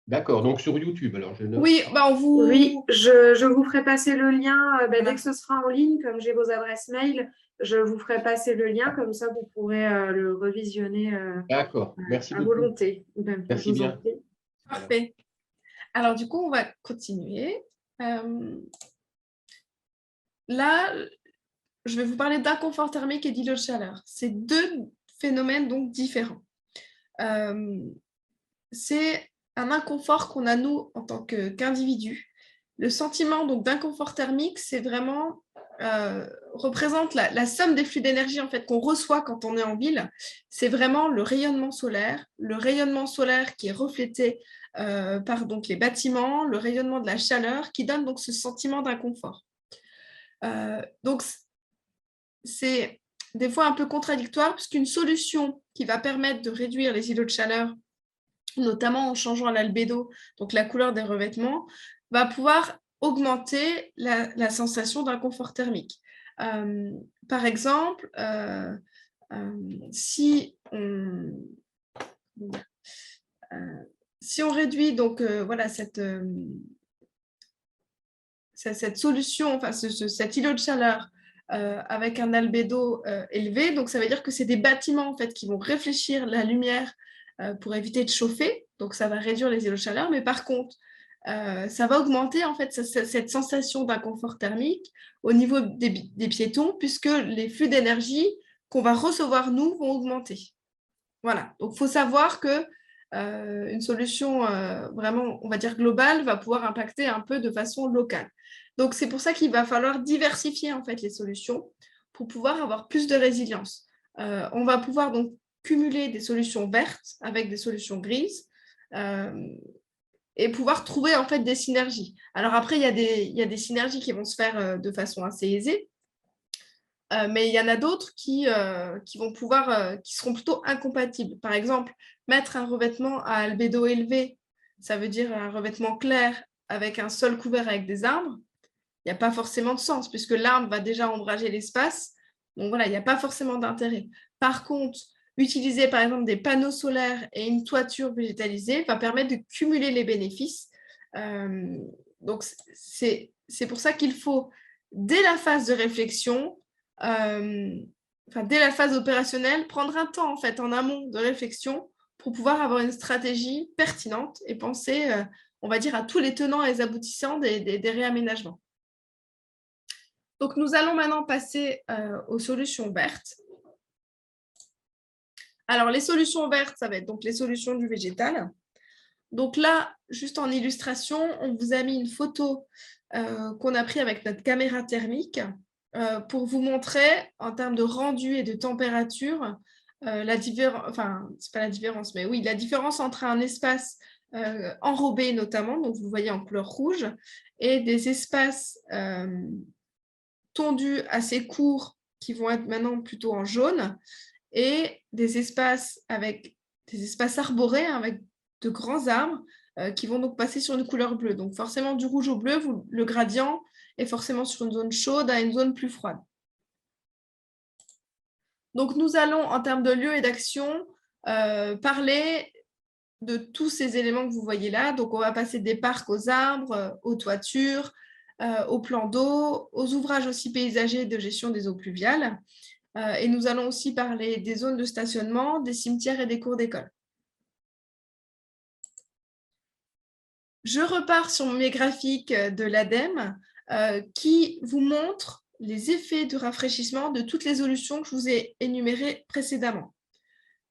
D'accord, donc sur YouTube, alors je note. Oui, bah, Oui, je vous ferai passer le lien Voilà. dès que ce sera en ligne, comme j'ai vos adresses mail, je vous ferai passer le lien, comme ça vous pourrez le revisionner D'accord, merci à beaucoup. volonté. Ben, je Merci vous en bien. prie. Parfait. Alors, du coup, on va continuer. Là, je vais vous parler d'inconfort thermique et d'îlot de chaleur. C'est deux phénomènes donc différents. C'est un inconfort qu'on a nous en tant qu'individu. Le sentiment donc d'inconfort thermique, c'est vraiment représente la somme des flux d'énergie en fait qu'on reçoit quand on est en ville. C'est vraiment le rayonnement solaire qui est reflété par donc les bâtiments, le rayonnement de la chaleur qui donne donc ce sentiment d'inconfort. Donc c'est des fois un peu contradictoire puisqu'une solution qui va permettre de réduire les îlots de chaleur, notamment en changeant l'albédo, donc la couleur des revêtements, va pouvoir augmenter la sensation d'inconfort thermique. Par exemple, si on réduit donc voilà cette solution, enfin cet îlot de chaleur avec un albédo élevé, donc ça veut dire que c'est des bâtiments en fait qui vont réfléchir la lumière pour éviter de chauffer, donc ça va réduire les îlots de chaleur, mais par contre ça va augmenter en fait cette sensation d'inconfort thermique au niveau des piétons, puisque les flux d'énergie qu'on va recevoir nous vont augmenter. Voilà, donc il faut savoir que une solution vraiment, on va dire globale, va pouvoir impacter un peu de façon locale. Donc c'est pour ça qu'il va falloir diversifier en fait les solutions pour pouvoir avoir plus de résilience. On va pouvoir donc cumuler des solutions vertes avec des solutions grises et pouvoir trouver en fait des synergies. Alors après, il y a des synergies qui vont se faire de façon assez aisée, mais il y en a d'autres qui vont pouvoir, qui seront plutôt incompatibles. Par exemple, mettre un revêtement à albédo élevé, ça veut dire un revêtement clair avec un sol couvert avec des arbres. Il n'y a pas forcément de sens puisque l'arbre va déjà ombrager l'espace. Donc voilà, il n'y a pas forcément d'intérêt. Par contre, utiliser par exemple des panneaux solaires et une toiture végétalisée va permettre de cumuler les bénéfices. Donc c'est pour ça qu'il faut, dès la phase de réflexion, dès la phase opérationnelle, prendre un temps en fait en amont de réflexion pour pouvoir avoir une stratégie pertinente et penser, on va dire, à tous les tenants et les aboutissants des réaménagements. Donc, nous allons maintenant passer aux solutions vertes. Alors, les solutions vertes, ça va être donc les solutions du végétal. Donc là, juste en illustration, on vous a mis une photo qu'on a prise avec notre caméra thermique pour vous montrer, en termes de rendu et de température, la différence, enfin, c'est pas la différence, mais oui, la différence entre un espace enrobé notamment, donc vous voyez en couleur rouge, et des espaces tondus assez courts qui vont être maintenant plutôt en jaune, et des espaces avec des espaces arborés avec de grands arbres qui vont donc passer sur une couleur bleue. Donc forcément du rouge au bleu, le gradient est forcément sur une zone chaude à une zone plus froide. Donc nous allons en termes de lieu et d'action parler de tous ces éléments que vous voyez là. Donc on va passer des parcs aux arbres, aux toitures, aux plans d'eau, aux ouvrages aussi paysagers de gestion des eaux pluviales. Et nous allons aussi parler des zones de stationnement, des cimetières et des cours d'école. Je repars sur mes graphiques de l'ADEME qui vous montrent les effets de rafraîchissement de toutes les solutions que je vous ai énumérées précédemment.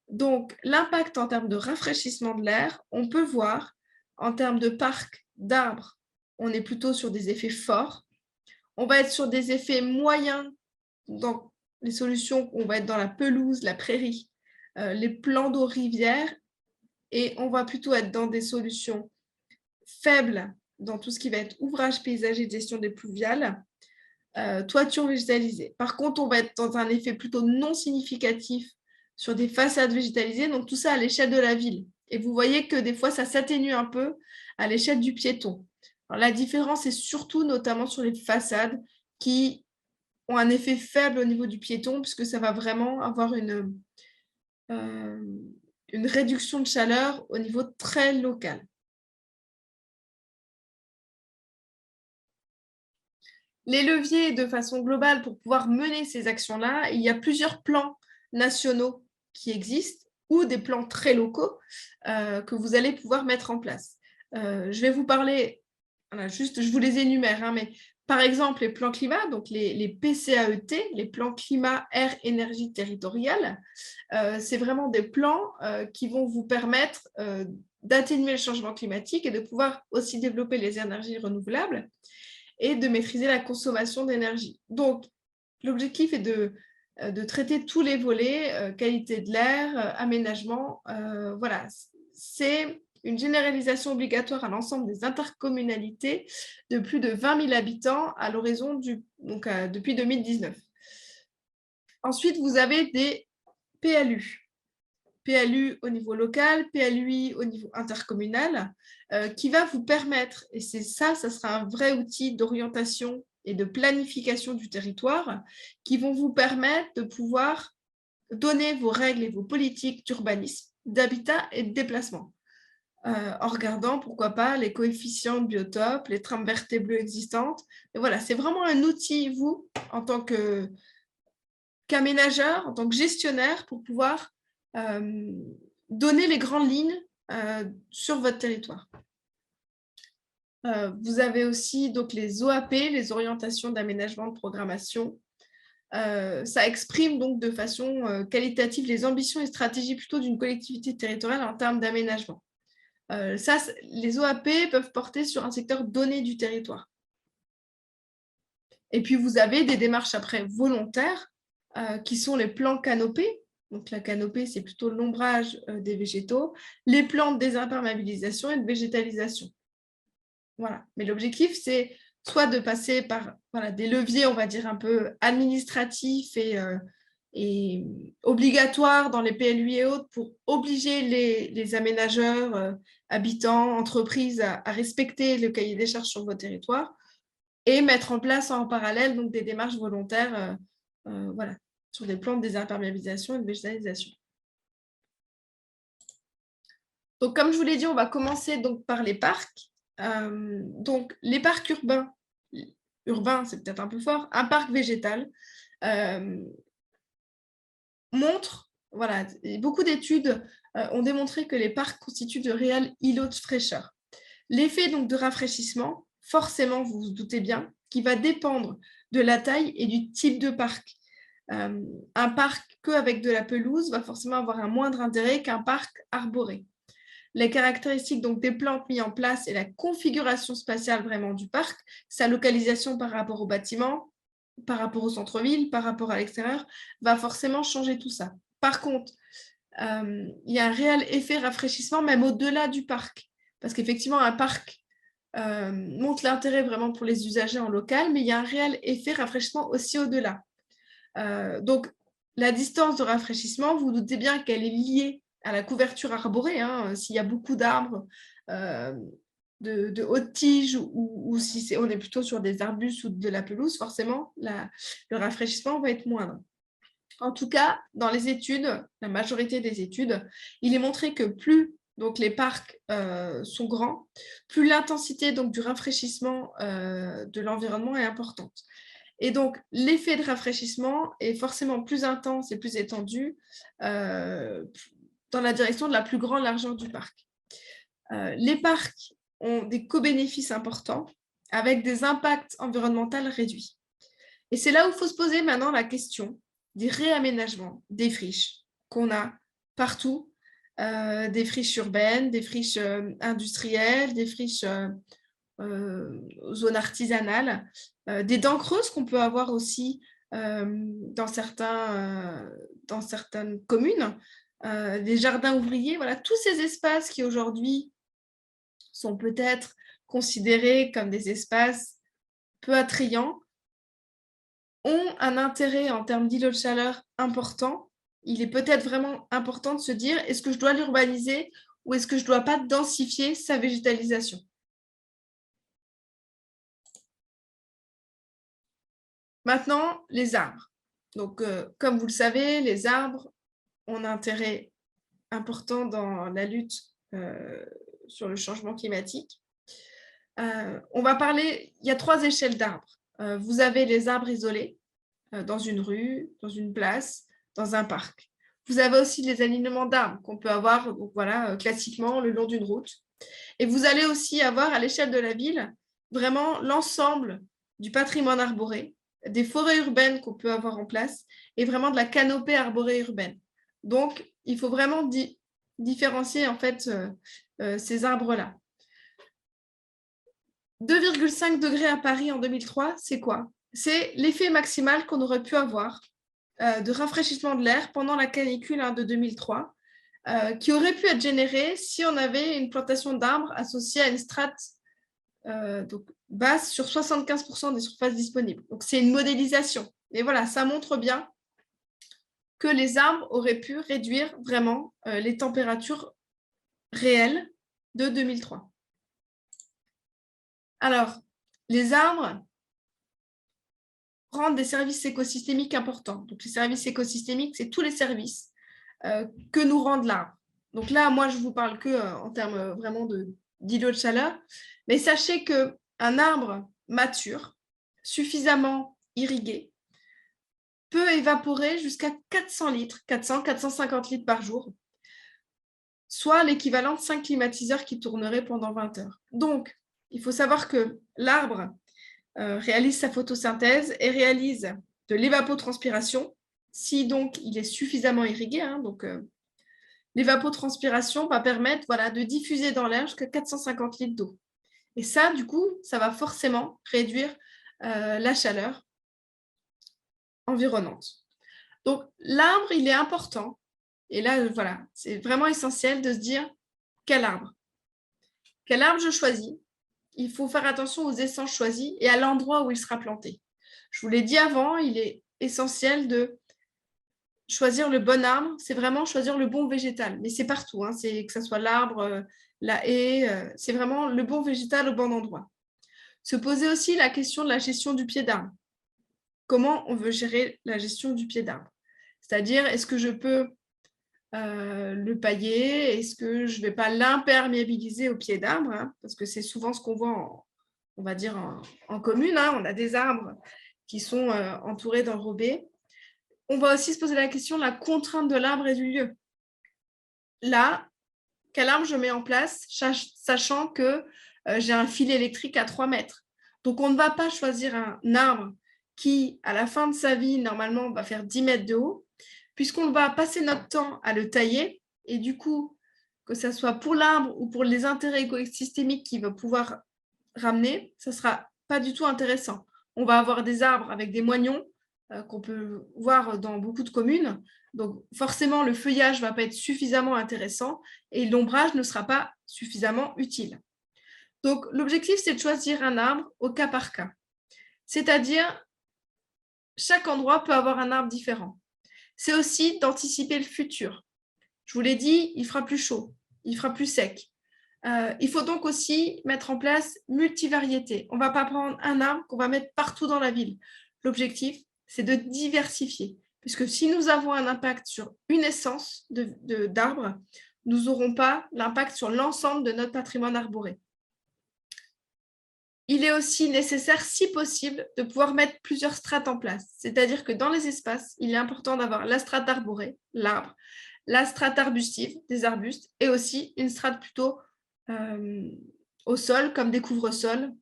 Donc, l'impact en termes de rafraîchissement de l'air, on peut voir en termes de parcs d'arbres, on est plutôt sur des effets forts. On va être sur des effets moyens dans les solutions, on va être dans la pelouse, la prairie, les plans d'eau rivière, et on va plutôt être dans des solutions faibles dans tout ce qui va être ouvrage paysager de gestion des pluviales, toiture végétalisée. Par contre, on va être dans un effet plutôt non significatif sur des façades végétalisées, donc tout ça à l'échelle de la ville. Et vous voyez que des fois, ça s'atténue un peu à l'échelle du piéton. Alors, la différence est surtout notamment sur les façades qui ont un effet faible au niveau du piéton, puisque ça va vraiment avoir une réduction de chaleur au niveau très local. Les leviers, de façon globale, pour pouvoir mener ces actions-là, il y a plusieurs plans nationaux qui existent ou des plans très locaux que vous allez pouvoir mettre en place. Je vais vous parler, voilà, juste, je vous les énumère, hein, mais par exemple, les plans climat, donc les PCAET, les plans climat, air, énergie territoriale, c'est vraiment des plans qui vont vous permettre d'atténuer le changement climatique et de pouvoir aussi développer les énergies renouvelables et de maîtriser la consommation d'énergie. Donc, l'objectif est de traiter tous les volets, qualité de l'air, aménagement. Voilà, c'est une généralisation obligatoire à l'ensemble des intercommunalités de plus de 20 000 habitants à l'horizon depuis 2019. Ensuite, vous avez des PLU. PLU au niveau local, PLUI au niveau intercommunal, qui va vous permettre, et ça sera un vrai outil d'orientation et de planification du territoire, qui vont vous permettre de pouvoir donner vos règles et vos politiques d'urbanisme, d'habitat et de déplacement, en regardant, pourquoi pas, les coefficients de biotope, les trames vertes et bleues existantes. Et voilà, c'est vraiment un outil, vous, en tant qu'aménageur, en tant que gestionnaire, pour pouvoir donner les grandes lignes sur votre territoire. Vous avez aussi donc les OAP, les orientations d'aménagement de programmation. Ça exprime donc de façon qualitative les ambitions et stratégies plutôt d'une collectivité territoriale en termes d'aménagement. Les OAP peuvent porter sur un secteur donné du territoire. Et puis vous avez des démarches après volontaires qui sont les plans canopés. Donc la canopée, c'est plutôt l'ombrage des végétaux, les plans de désimperméabilisation et de végétalisation. Voilà. Mais l'objectif, c'est soit de passer par des leviers, on va dire, un peu administratifs et obligatoires dans les PLUI et autres pour obliger les aménageurs, habitants, entreprises à respecter le cahier des charges sur votre territoire et mettre en place en parallèle donc, des démarches volontaires sur des plans de désimperméabilisation et de végétalisation. Donc, comme je vous l'ai dit, on va commencer donc, par les parcs. Donc, les parcs urbains, c'est peut-être un peu fort, un parc végétal montre, beaucoup d'études ont démontré que les parcs constituent de réels îlots de fraîcheur. L'effet donc de rafraîchissement, forcément, vous vous doutez bien, qui va dépendre de la taille et du type de parc. Un parc qu'avec de la pelouse va forcément avoir un moindre intérêt qu'un parc arboré. Les caractéristiques donc, des plantes mises en place et la configuration spatiale vraiment du parc, sa localisation par rapport au bâtiment, par rapport au centre-ville, par rapport à l'extérieur, va forcément changer tout ça. Par contre, il y a un réel effet rafraîchissement même au-delà du parc. Parce qu'effectivement, un parc montre l'intérêt vraiment pour les usagers en local, mais il y a un réel effet rafraîchissement aussi au-delà. Donc, la distance de rafraîchissement, vous doutez bien qu'elle est liée à la couverture arborée. S'il y a beaucoup d'arbres de hautes tiges ou si on est plutôt sur des arbustes ou de la pelouse, forcément, le rafraîchissement va être moindre. En tout cas, dans les études, la majorité des études, il est montré que plus donc, les parcs sont grands, plus l'intensité du rafraîchissement de l'environnement est importante. Et donc, l'effet de rafraîchissement est forcément plus intense et plus étendu dans la direction de la plus grande largeur du parc. Les parcs ont des co-bénéfices importants avec des impacts environnementaux réduits. Et c'est là où il faut se poser maintenant la question des réaménagements des friches qu'on a partout, des friches urbaines, des friches industrielles, des friches zones artisanales, des dents creuses qu'on peut avoir aussi dans certaines communes, des jardins ouvriers, voilà, tous ces espaces qui aujourd'hui sont peut-être considérés comme des espaces peu attrayants, ont un intérêt en termes d'îlots de chaleur important. Il est peut-être vraiment important de se dire, est-ce que je dois l'urbaniser ou est-ce que je ne dois pas densifier sa végétalisation? Maintenant, les arbres. Donc, comme vous le savez, les arbres ont un intérêt important dans la lutte sur le changement climatique. On va parler, il y a 3 échelles d'arbres. Vous avez les arbres isolés dans une rue, dans une place, dans un parc. Vous avez aussi les alignements d'arbres qu'on peut avoir donc voilà, classiquement le long d'une route. Et vous allez aussi avoir à l'échelle de la ville vraiment l'ensemble du patrimoine arboré, des forêts urbaines qu'on peut avoir en place et vraiment de la canopée arborée urbaine. Donc, il faut vraiment différencier en fait ces arbres-là. 2,5 degrés à Paris en 2003, c'est quoi? C'est l'effet maximal qu'on aurait pu avoir de rafraîchissement de l'air pendant la canicule de 2003, qui aurait pu être généré si on avait une plantation d'arbres associée à une strate donc basse sur 75% des surfaces disponibles. Donc, c'est une modélisation. Et voilà, ça montre bien que les arbres auraient pu réduire vraiment les températures réelles de 2003. Alors, les arbres rendent des services écosystémiques importants. Donc, les services écosystémiques, c'est tous les services que nous rend l'arbre. Donc là, moi, je vous parle que en termes vraiment d'îlots de chaleur. Mais sachez qu'un arbre mature, suffisamment irrigué, peut évaporer jusqu'à 400 litres, 400-450 litres par jour, soit l'équivalent de 5 climatiseurs qui tourneraient pendant 20 heures. Donc, il faut savoir que l'arbre réalise sa photosynthèse et réalise de l'évapotranspiration, si donc il est suffisamment irrigué. L'évapotranspiration va permettre de diffuser dans l'air jusqu'à 450 litres d'eau. Et ça, du coup, ça va forcément réduire la chaleur environnante. Donc, l'arbre, il est important. Et là, voilà, c'est vraiment essentiel de se dire quel arbre je choisis. Il faut faire attention aux essences choisies et à l'endroit où il sera planté. Je vous l'ai dit avant, il est essentiel de choisir le bon arbre, c'est vraiment choisir le bon végétal. Mais c'est partout, c'est que ce soit l'arbre, la haie, c'est vraiment le bon végétal au bon endroit. Se poser aussi la question de la gestion du pied d'arbre. Comment on veut gérer la gestion du pied d'arbre? C'est-à-dire, est-ce que je peux le pailler? Est-ce que je ne vais pas l'imperméabiliser au pied d'arbre? Parce que c'est souvent ce qu'on voit, on va dire, en commune. On a des arbres qui sont entourés d'enrobés. On va aussi se poser la question de la contrainte de l'arbre et du lieu. Là, quel arbre je mets en place, sachant que j'ai un fil électrique à 3 mètres. Donc, on ne va pas choisir un arbre qui, à la fin de sa vie, normalement, va faire 10 mètres de haut, puisqu'on va passer notre temps à le tailler. Et du coup, que ce soit pour l'arbre ou pour les intérêts écosystémiques qu'il va pouvoir ramener, ça ne sera pas du tout intéressant. On va avoir des arbres avec des moignons qu'on peut voir dans beaucoup de communes. Donc, forcément, le feuillage ne va pas être suffisamment intéressant et l'ombrage ne sera pas suffisamment utile. Donc, l'objectif, c'est de choisir un arbre au cas par cas. C'est-à-dire, chaque endroit peut avoir un arbre différent. C'est aussi d'anticiper le futur. Je vous l'ai dit, il fera plus chaud, il fera plus sec. Il faut donc aussi mettre en place multivariété. On ne va pas prendre un arbre qu'on va mettre partout dans la ville. L'objectif, c'est de diversifier. Puisque si nous avons un impact sur une essence d'arbre, nous n'aurons pas l'impact sur l'ensemble de notre patrimoine arboré. Il est aussi nécessaire, si possible, de pouvoir mettre plusieurs strates en place. C'est-à-dire que dans les espaces, il est important d'avoir la strate arborée, l'arbre, la strate arbustive, des arbustes, et aussi une strate plutôt au sol, comme des couvre-sols,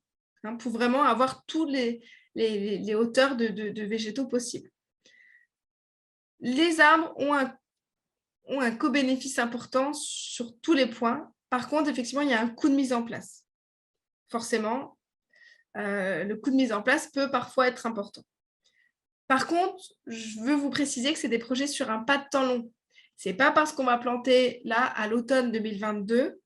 pour vraiment avoir toutes les hauteurs de végétaux possibles. Les arbres ont un co-bénéfice important sur tous les points. Par contre, effectivement, il y a un coût de mise en place. Forcément, le coût de mise en place peut parfois être important. Par contre, je veux vous préciser que c'est des projets sur un pas de temps long. Ce n'est pas parce qu'on va planter là, à l'automne 2022,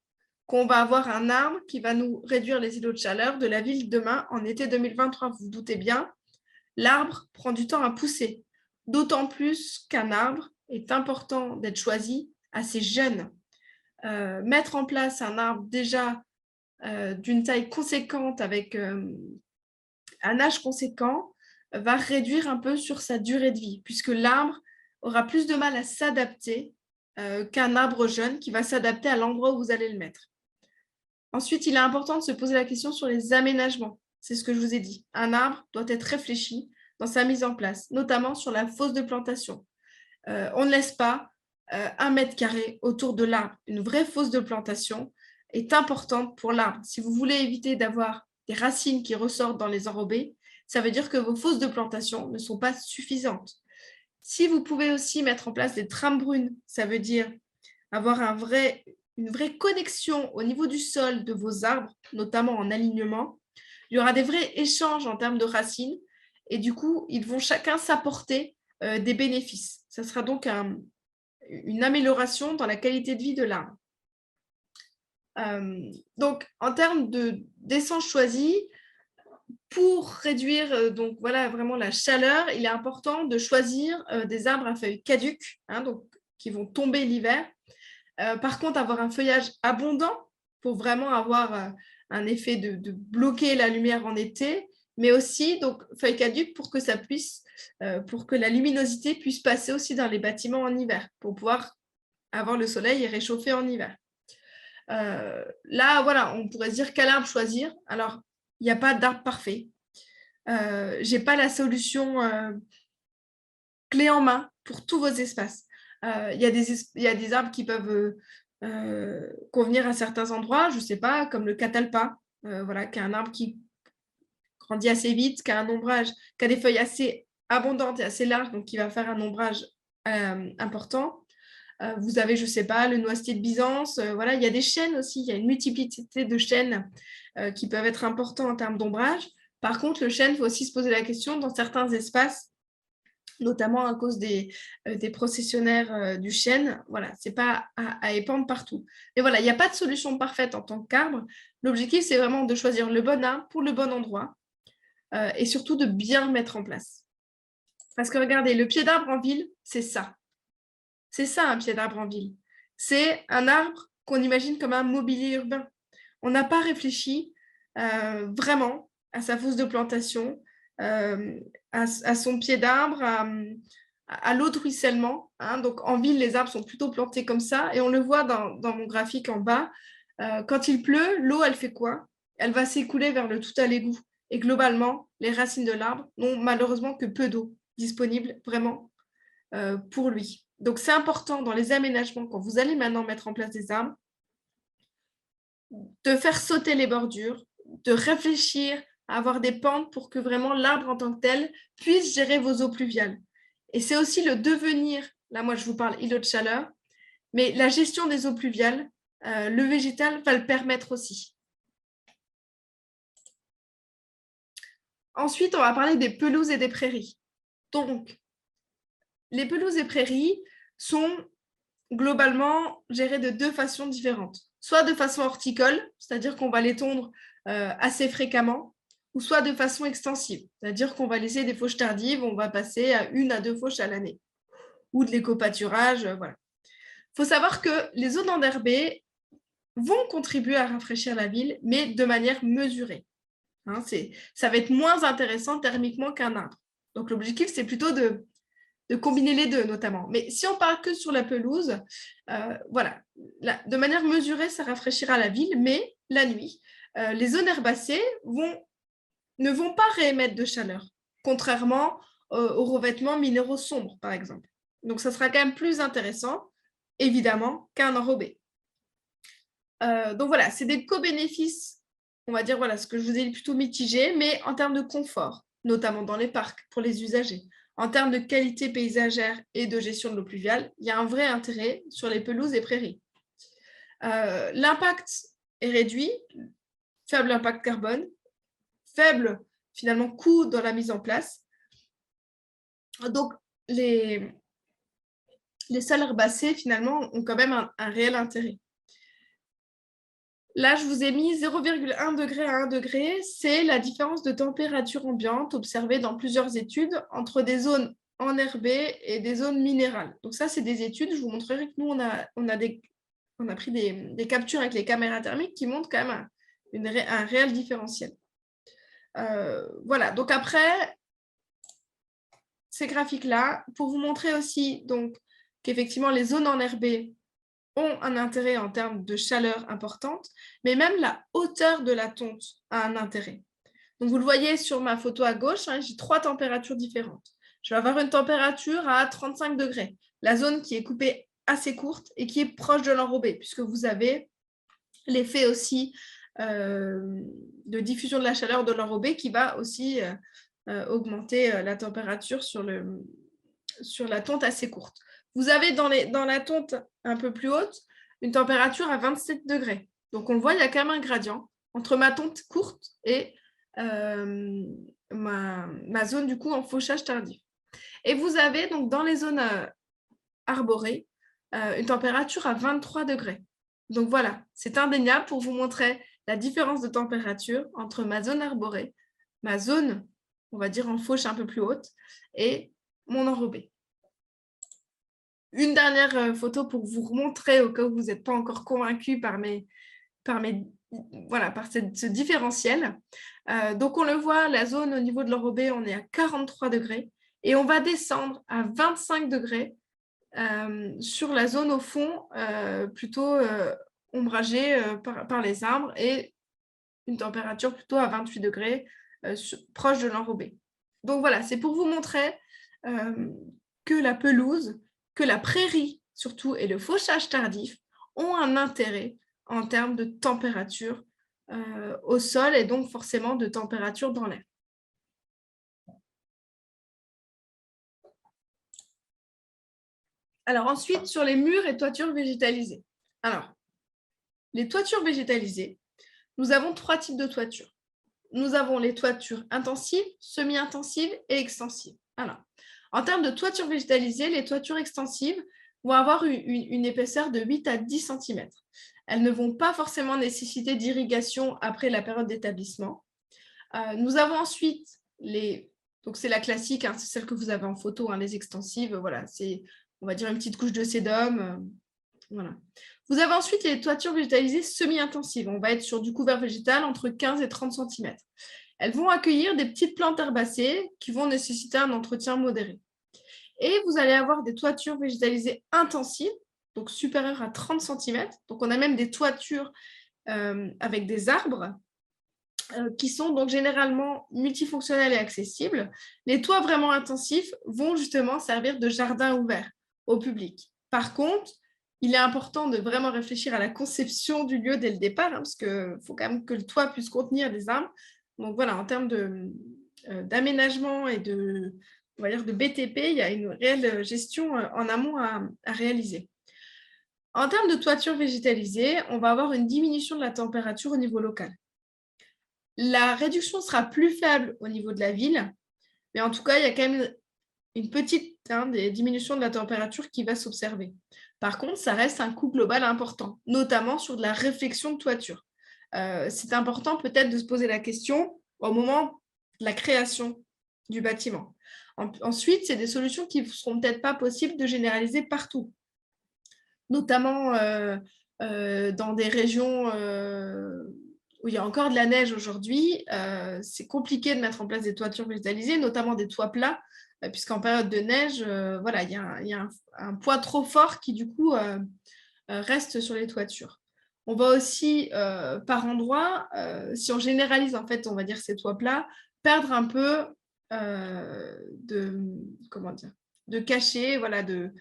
qu'on va avoir un arbre qui va nous réduire les îlots de chaleur de la ville demain en été 2023. Vous vous doutez bien, l'arbre prend du temps à pousser. D'autant plus qu'un arbre est important d'être choisi assez jeune. Mettre en place un arbre déjà d'une taille conséquente avec un âge conséquent va réduire un peu sur sa durée de vie, puisque l'arbre aura plus de mal à s'adapter qu'un arbre jeune qui va s'adapter à l'endroit où vous allez le mettre. Ensuite, il est important de se poser la question sur les aménagements. C'est ce que je vous ai dit. Un arbre doit être réfléchi dans sa mise en place, notamment sur la fosse de plantation. On ne laisse pas 1 mètre carré autour de l'arbre. Une vraie fosse de plantation est importante pour l'arbre. Si vous voulez éviter d'avoir des racines qui ressortent dans les enrobés, ça veut dire que vos fosses de plantation ne sont pas suffisantes. Si vous pouvez aussi mettre en place des trames brunes, ça veut dire avoir une vraie connexion au niveau du sol de vos arbres, notamment en alignement. Il y aura des vrais échanges en termes de racines et du coup, ils vont chacun s'apporter des bénéfices. Ça sera donc une amélioration dans la qualité de vie de l'arbre. Donc, en termes d'essence choisie, pour réduire donc, voilà, vraiment la chaleur, il est important de choisir des arbres à feuilles caduques, donc, qui vont tomber l'hiver. Par contre, avoir un feuillage abondant pour vraiment avoir un effet de bloquer la lumière en été, mais aussi donc, feuilles caduques pour que ça puisse, pour que la luminosité puisse passer aussi dans les bâtiments en hiver, pour pouvoir avoir le soleil et réchauffer en hiver. Là, voilà, on pourrait se dire quel arbre choisir. Alors, il n'y a pas d'arbre parfait. Je n'ai pas la solution clé en main pour tous vos espaces. Il y a des arbres qui peuvent convenir à certains endroits, je ne sais pas, comme le catalpa, voilà, qui est un arbre qui grandit assez vite, qui a un ombrage, qui a des feuilles assez abondantes et assez larges, donc qui va faire un ombrage important. Vous avez, je ne sais pas, le noisetier de Byzance. Voilà, il y a des chênes aussi, il y a une multiplicité de chênes qui peuvent être importants en termes d'ombrage. Par contre, le chêne, il faut aussi se poser la question dans certains espaces, notamment à cause des processionnaires du chêne. Voilà, ce n'est pas à épandre partout. Mais voilà, il n'y a pas de solution parfaite en tant qu'arbre. L'objectif, c'est vraiment de choisir le bon arbre pour le bon endroit et surtout de bien le mettre en place. Parce que regardez, le pied d'arbre en ville, c'est ça. C'est ça un pied d'arbre en ville. C'est un arbre qu'on imagine comme un mobilier urbain. On n'a pas réfléchi vraiment à sa fosse de plantation, à son pied d'arbre, à l'eau de ruissellement. Donc en ville, les arbres sont plutôt plantés comme ça. Et on le voit dans mon graphique en bas. Quand il pleut, l'eau, elle fait quoi? Elle va s'écouler vers le tout à l'égout. Et globalement, les racines de l'arbre n'ont malheureusement que peu d'eau disponible vraiment pour lui. Donc, c'est important dans les aménagements, quand vous allez maintenant mettre en place des arbres, de faire sauter les bordures, de réfléchir à avoir des pentes pour que vraiment l'arbre en tant que tel puisse gérer vos eaux pluviales. Et c'est aussi le devenir, là moi je vous parle îlot de chaleur, mais la gestion des eaux pluviales, le végétal va le permettre aussi. Ensuite, on va parler des pelouses et des prairies. Donc, les pelouses et prairies sont globalement gérées de 2 façons différentes. Soit de façon horticole, c'est-à-dire qu'on va les tondre assez fréquemment, ou soit de façon extensive, c'est-à-dire qu'on va laisser des fauches tardives, on va passer à 1 à 2 fauches à l'année, ou de l'éco-pâturage, voilà. Il faut savoir que les zones enherbées vont contribuer à rafraîchir la ville, mais de manière mesurée. Ça va être moins intéressant thermiquement qu'un arbre. Donc l'objectif, c'est plutôt de combiner les deux notamment. Mais si on parle que sur la pelouse, voilà, de manière mesurée, ça rafraîchira la ville, mais la nuit, les zones herbacées ne vont pas réémettre de chaleur, contrairement aux revêtements minéraux sombres, par exemple. Donc, ça sera quand même plus intéressant, évidemment, qu'un enrobé. Donc voilà, c'est des co-bénéfices, on va dire, voilà, ce que je vous ai dit plutôt mitigé, mais en termes de confort, notamment dans les parcs, pour les usagers. En termes de qualité paysagère et de gestion de l'eau pluviale, il y a un vrai intérêt sur les pelouses et prairies. L'impact est réduit, faible impact carbone, faible finalement coût dans la mise en place. Donc les sols herbacés finalement ont quand même un réel intérêt. Là, je vous ai mis 0,1 degré à 1 degré, c'est la différence de température ambiante observée dans plusieurs études entre des zones enherbées et des zones minérales. Donc ça, c'est des études, je vous montrerai que nous, on a pris des captures avec les caméras thermiques qui montrent quand même un réel différentiel. Voilà, donc après, ces graphiques-là pour vous montrer aussi donc, qu'effectivement, les zones enherbées ont un intérêt en termes de chaleur importante, mais même la hauteur de la tonte a un intérêt. Donc, vous le voyez sur ma photo à gauche, hein, j'ai 3 températures différentes. Je vais avoir une température à 35 degrés, la zone qui est coupée assez courte et qui est proche de l'enrobé, puisque vous avez l'effet aussi de diffusion de la chaleur de l'enrobé qui va aussi augmenter la température sur la tonte assez courte. Vous avez dans la tonte un peu plus haute une température à 27 degrés. Donc, on le voit, il y a quand même un gradient entre ma tonte courte et ma zone du coup en fauchage tardif. Et vous avez donc dans les zones arborées une température à 23 degrés. Donc voilà, c'est indéniable pour vous montrer la différence de température entre ma zone arborée, ma zone, on va dire en fauche un peu plus haute, et mon enrobé. Une dernière photo pour vous montrer, au cas où vous n'êtes pas encore convaincu par ce différentiel. Donc, on le voit, la zone au niveau de l'enrobé, on est à 43 degrés et on va descendre à 25 degrés sur la zone au fond, plutôt ombragée par les arbres et une température plutôt à 28 degrés, proche de l'enrobé. Donc, voilà, c'est pour vous montrer que la pelouse, que la prairie surtout et le fauchage tardif ont un intérêt en termes de température au sol et donc forcément de température dans l'air. Alors ensuite, sur les murs et toitures végétalisées. Alors, les toitures végétalisées, nous avons 3 types de toitures. Nous avons les toitures intensives, semi-intensives et extensives. Alors, en termes de toitures végétalisées, les toitures extensives vont avoir une épaisseur de 8 à 10 cm. Elles ne vont pas forcément nécessiter d'irrigation après la période d'établissement. Nous avons ensuite donc c'est la classique, hein, c'est celle que vous avez en photo, hein, les extensives, voilà, c'est, on va dire, une petite couche de sédum. Voilà. Vous avez ensuite les toitures végétalisées semi-intensives. On va être sur du couvert végétal entre 15 et 30 cm. Elles vont accueillir des petites plantes herbacées qui vont nécessiter un entretien modéré. Et vous allez avoir des toitures végétalisées intensives, donc supérieures à 30 cm. Donc, on a même des toitures avec des arbres qui sont donc généralement multifonctionnels et accessibles. Les toits vraiment intensifs vont justement servir de jardin ouvert au public. Par contre, il est important de vraiment réfléchir à la conception du lieu dès le départ, hein, parce qu'il faut quand même que le toit puisse contenir des arbres. Donc voilà, en termes d'aménagement et on va dire de BTP, il y a une réelle gestion en amont à réaliser. En termes de toiture végétalisée, on va avoir une diminution de la température au niveau local. La réduction sera plus faible au niveau de la ville, mais en tout cas, il y a quand même une petite diminution de la température qui va s'observer. Par contre, ça reste un coût global important, notamment sur de la réflexion de toiture. C'est important peut-être de se poser la question au moment de la création du bâtiment. Ensuite, c'est des solutions qui ne seront peut-être pas possibles de généraliser partout, notamment dans des régions où il y a encore de la neige aujourd'hui. C'est compliqué de mettre en place des toitures végétalisées, notamment des toits plats, puisqu'en période de neige, voilà, il y a un poids trop fort qui, du coup, reste sur les toitures. On va aussi, par endroits, si on généralise, en fait, on va dire ces toits plats, perdre un peu de cachet, voilà, de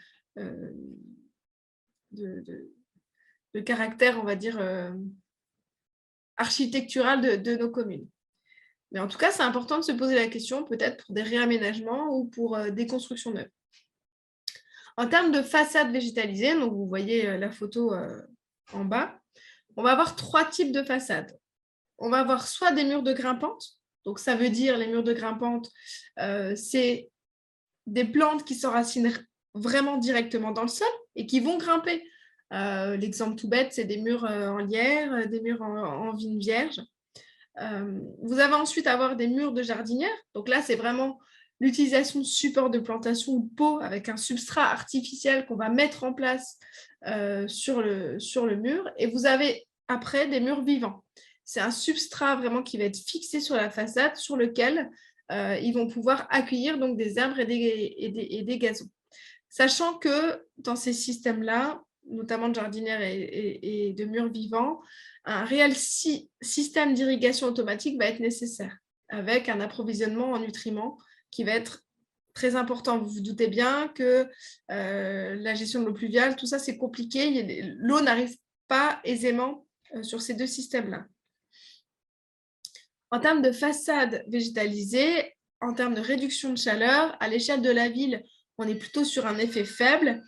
caractère, on va dire, architectural de nos communes. Mais en tout cas, c'est important de se poser la question, peut-être pour des réaménagements ou pour des constructions neuves. En termes de façade végétalisée, donc vous voyez la photo en bas, on va avoir 3 types de façades. On va avoir soit des murs de grimpante, donc ça veut dire les murs de grimpante, c'est des plantes qui s'enracinent vraiment directement dans le sol et qui vont grimper. L'exemple tout bête, c'est des murs en lierre, des murs en vigne vierge. Vous avez ensuite avoir des murs de jardinière. Donc là, c'est vraiment l'utilisation de supports de plantation ou de pots avec un substrat artificiel qu'on va mettre en place sur le mur. Et vous avez après des murs vivants. C'est un substrat vraiment qui va être fixé sur la façade, sur lequel ils vont pouvoir accueillir donc des arbres et des gazons. Sachant que dans ces systèmes-là, notamment de jardinières et de murs vivants, un réel système d'irrigation automatique va être nécessaire, avec un approvisionnement en nutriments qui va être très important. Vous vous doutez bien que la gestion de l'eau pluviale, tout ça, c'est compliqué. L'eau n'arrive pas aisément sur ces deux systèmes-là. En termes de façade végétalisée, en termes de réduction de chaleur, à l'échelle de la ville, on est plutôt sur un effet faible.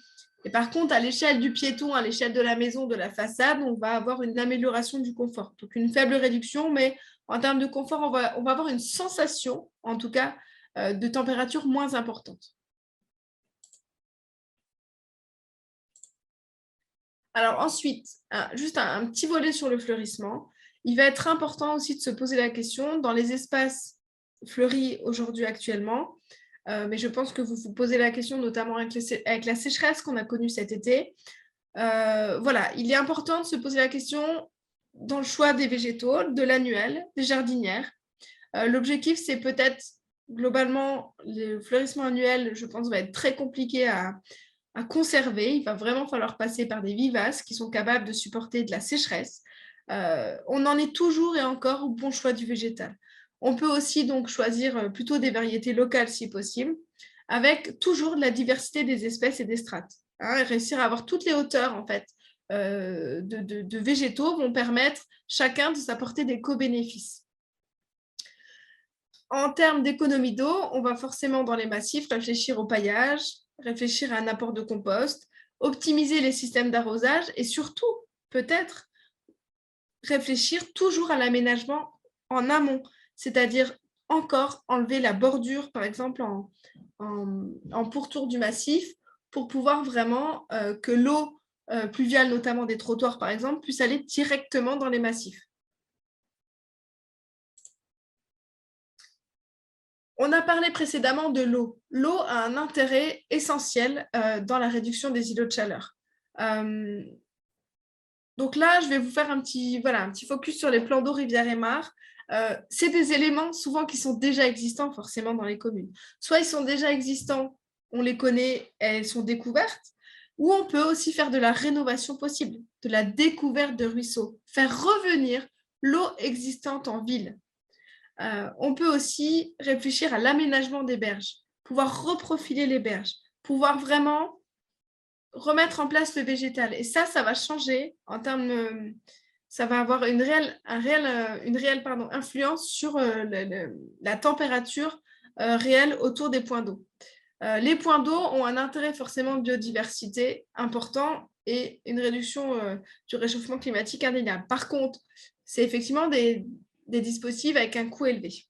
Et par contre, à l'échelle du piéton, à l'échelle de la maison, de la façade, on va avoir une amélioration du confort. Donc, une faible réduction, mais en termes de confort, on va avoir une sensation, en tout cas, de température moins importante. Alors ensuite, juste un petit volet sur le fleurissement. Il va être important aussi de se poser la question dans les espaces fleuris aujourd'hui actuellement, mais je pense que vous vous posez la question notamment avec la sécheresse qu'on a connue cet été. Voilà, il est important de se poser la question dans le choix des végétaux, de l'annuel, des jardinières. L'objectif, c'est peut-être globalement, le fleurissement annuel, je pense, va être très compliqué à conserver. Il va vraiment falloir passer par des vivaces qui sont capables de supporter de la sécheresse. On en est toujours et encore au bon choix du végétal. On peut aussi donc choisir plutôt des variétés locales si possible, avec toujours de la diversité des espèces et des strates. Et réussir à avoir toutes les hauteurs en fait, de végétaux vont permettre chacun de s'apporter des co-bénéfices. En termes d'économie d'eau, on va forcément dans les massifs réfléchir au paillage, réfléchir à un apport de compost, optimiser les systèmes d'arrosage et surtout, peut-être, réfléchir toujours à l'aménagement en amont, c'est-à-dire encore enlever la bordure, par exemple, en pourtour du massif, pour pouvoir vraiment que l'eau pluviale, notamment des trottoirs, par exemple, puisse aller directement dans les massifs. On a parlé précédemment de l'eau. L'eau a un intérêt essentiel dans la réduction des îlots de chaleur. Donc là, je vais vous faire un petit focus sur les plans d'eau, rivières et mares. C'est des éléments souvent qui sont déjà existants forcément dans les communes. Soit ils sont déjà existants, on les connaît, elles sont découvertes, ou on peut aussi faire de la rénovation possible, de la découverte de ruisseaux, faire revenir l'eau existante en ville. On peut aussi réfléchir à l'aménagement des berges, pouvoir reprofiler les berges, pouvoir vraiment remettre en place le végétal. Et ça va changer en termes ça va avoir une réelle influence sur la température réelle autour des points d'eau. Les points d'eau ont un intérêt forcément de biodiversité important et une réduction du réchauffement climatique indéniable. Par contre, c'est effectivement des dispositifs avec un coût élevé.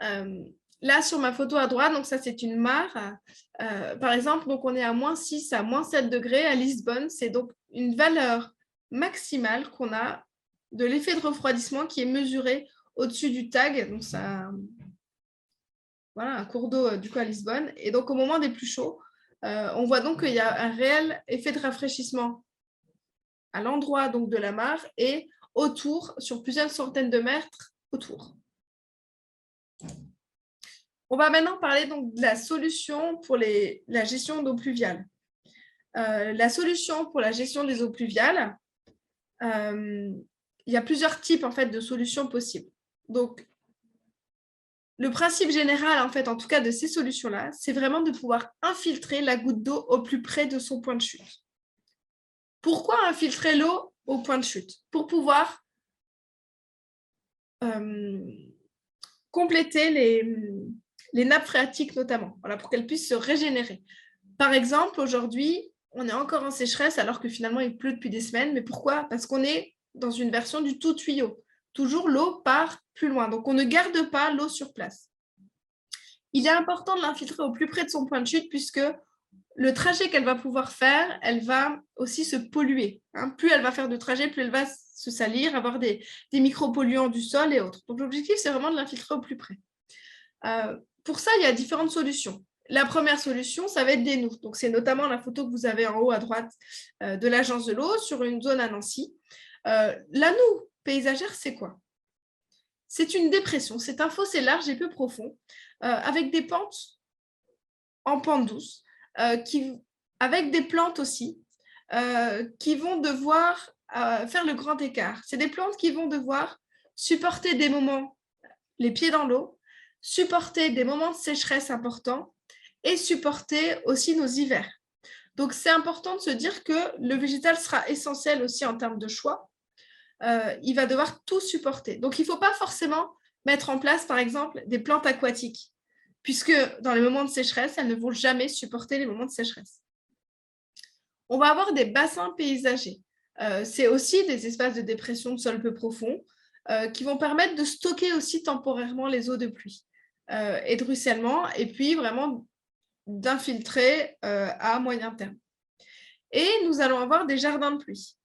Là, sur ma photo à droite, donc ça, c'est une mare. Par exemple, donc on est à -6 à -7 degrés à Lisbonne. C'est donc une valeur maximale qu'on a de l'effet de refroidissement qui est mesuré au-dessus du TAG. Donc, ça, voilà, un cours d'eau du coup à Lisbonne. Et donc, au moment des plus chauds, on voit donc qu'il y a un réel effet de rafraîchissement à l'endroit donc de la mare et autour, sur plusieurs centaines de mètres autour. On va maintenant parler donc de la solution pour la gestion d'eau pluviale. La solution pour la gestion des eaux pluviales, il y a plusieurs types en fait, de solutions possibles. Donc, le principe général, en fait, en tout cas de ces solutions-là, c'est vraiment de pouvoir infiltrer la goutte d'eau au plus près de son point de chute. Pourquoi infiltrer l'eau au point de chute? Pour pouvoir compléter les nappes phréatiques notamment, voilà, pour qu'elles puissent se régénérer. Par exemple, aujourd'hui, on est encore en sécheresse alors que finalement il pleut depuis des semaines. Mais pourquoi? Parce qu'on est dans une version du tout tuyau. Toujours l'eau part plus loin. Donc on ne garde pas l'eau sur place. Il est important de l'infiltrer au plus près de son point de chute puisque le trajet qu'elle va pouvoir faire, elle va aussi se polluer. Plus elle va faire de trajet, plus elle va se salir, avoir des micropolluants du sol et autres. Donc l'objectif, c'est vraiment de l'infiltrer au plus près. Pour ça, il y a différentes solutions. La première solution, ça va être des noues. Donc, c'est notamment la photo que vous avez en haut à droite de l'Agence de l'eau sur une zone à Nancy. La noue paysagère, c'est quoi? c'est une dépression, c'est un fossé large et peu profond, avec des pentes en pente douce, avec des plantes aussi, qui vont devoir faire le grand écart. C'est des plantes qui vont devoir supporter des moments, les pieds dans l'eau, supporter des moments de sécheresse importants et supporter aussi nos hivers. Donc, c'est important de se dire que le végétal sera essentiel aussi en termes de choix. Il va devoir tout supporter. Donc, il ne faut pas forcément mettre en place, par exemple, des plantes aquatiques, puisque dans les moments de sécheresse, elles ne vont jamais supporter les moments de sécheresse. On va avoir des bassins paysagers. C'est aussi des espaces de dépression de sol peu profond qui vont permettre de stocker aussi temporairement les eaux de pluie et de ruissellement, et puis vraiment d'infiltrer à moyen terme. Et nous allons avoir des jardins de pluie.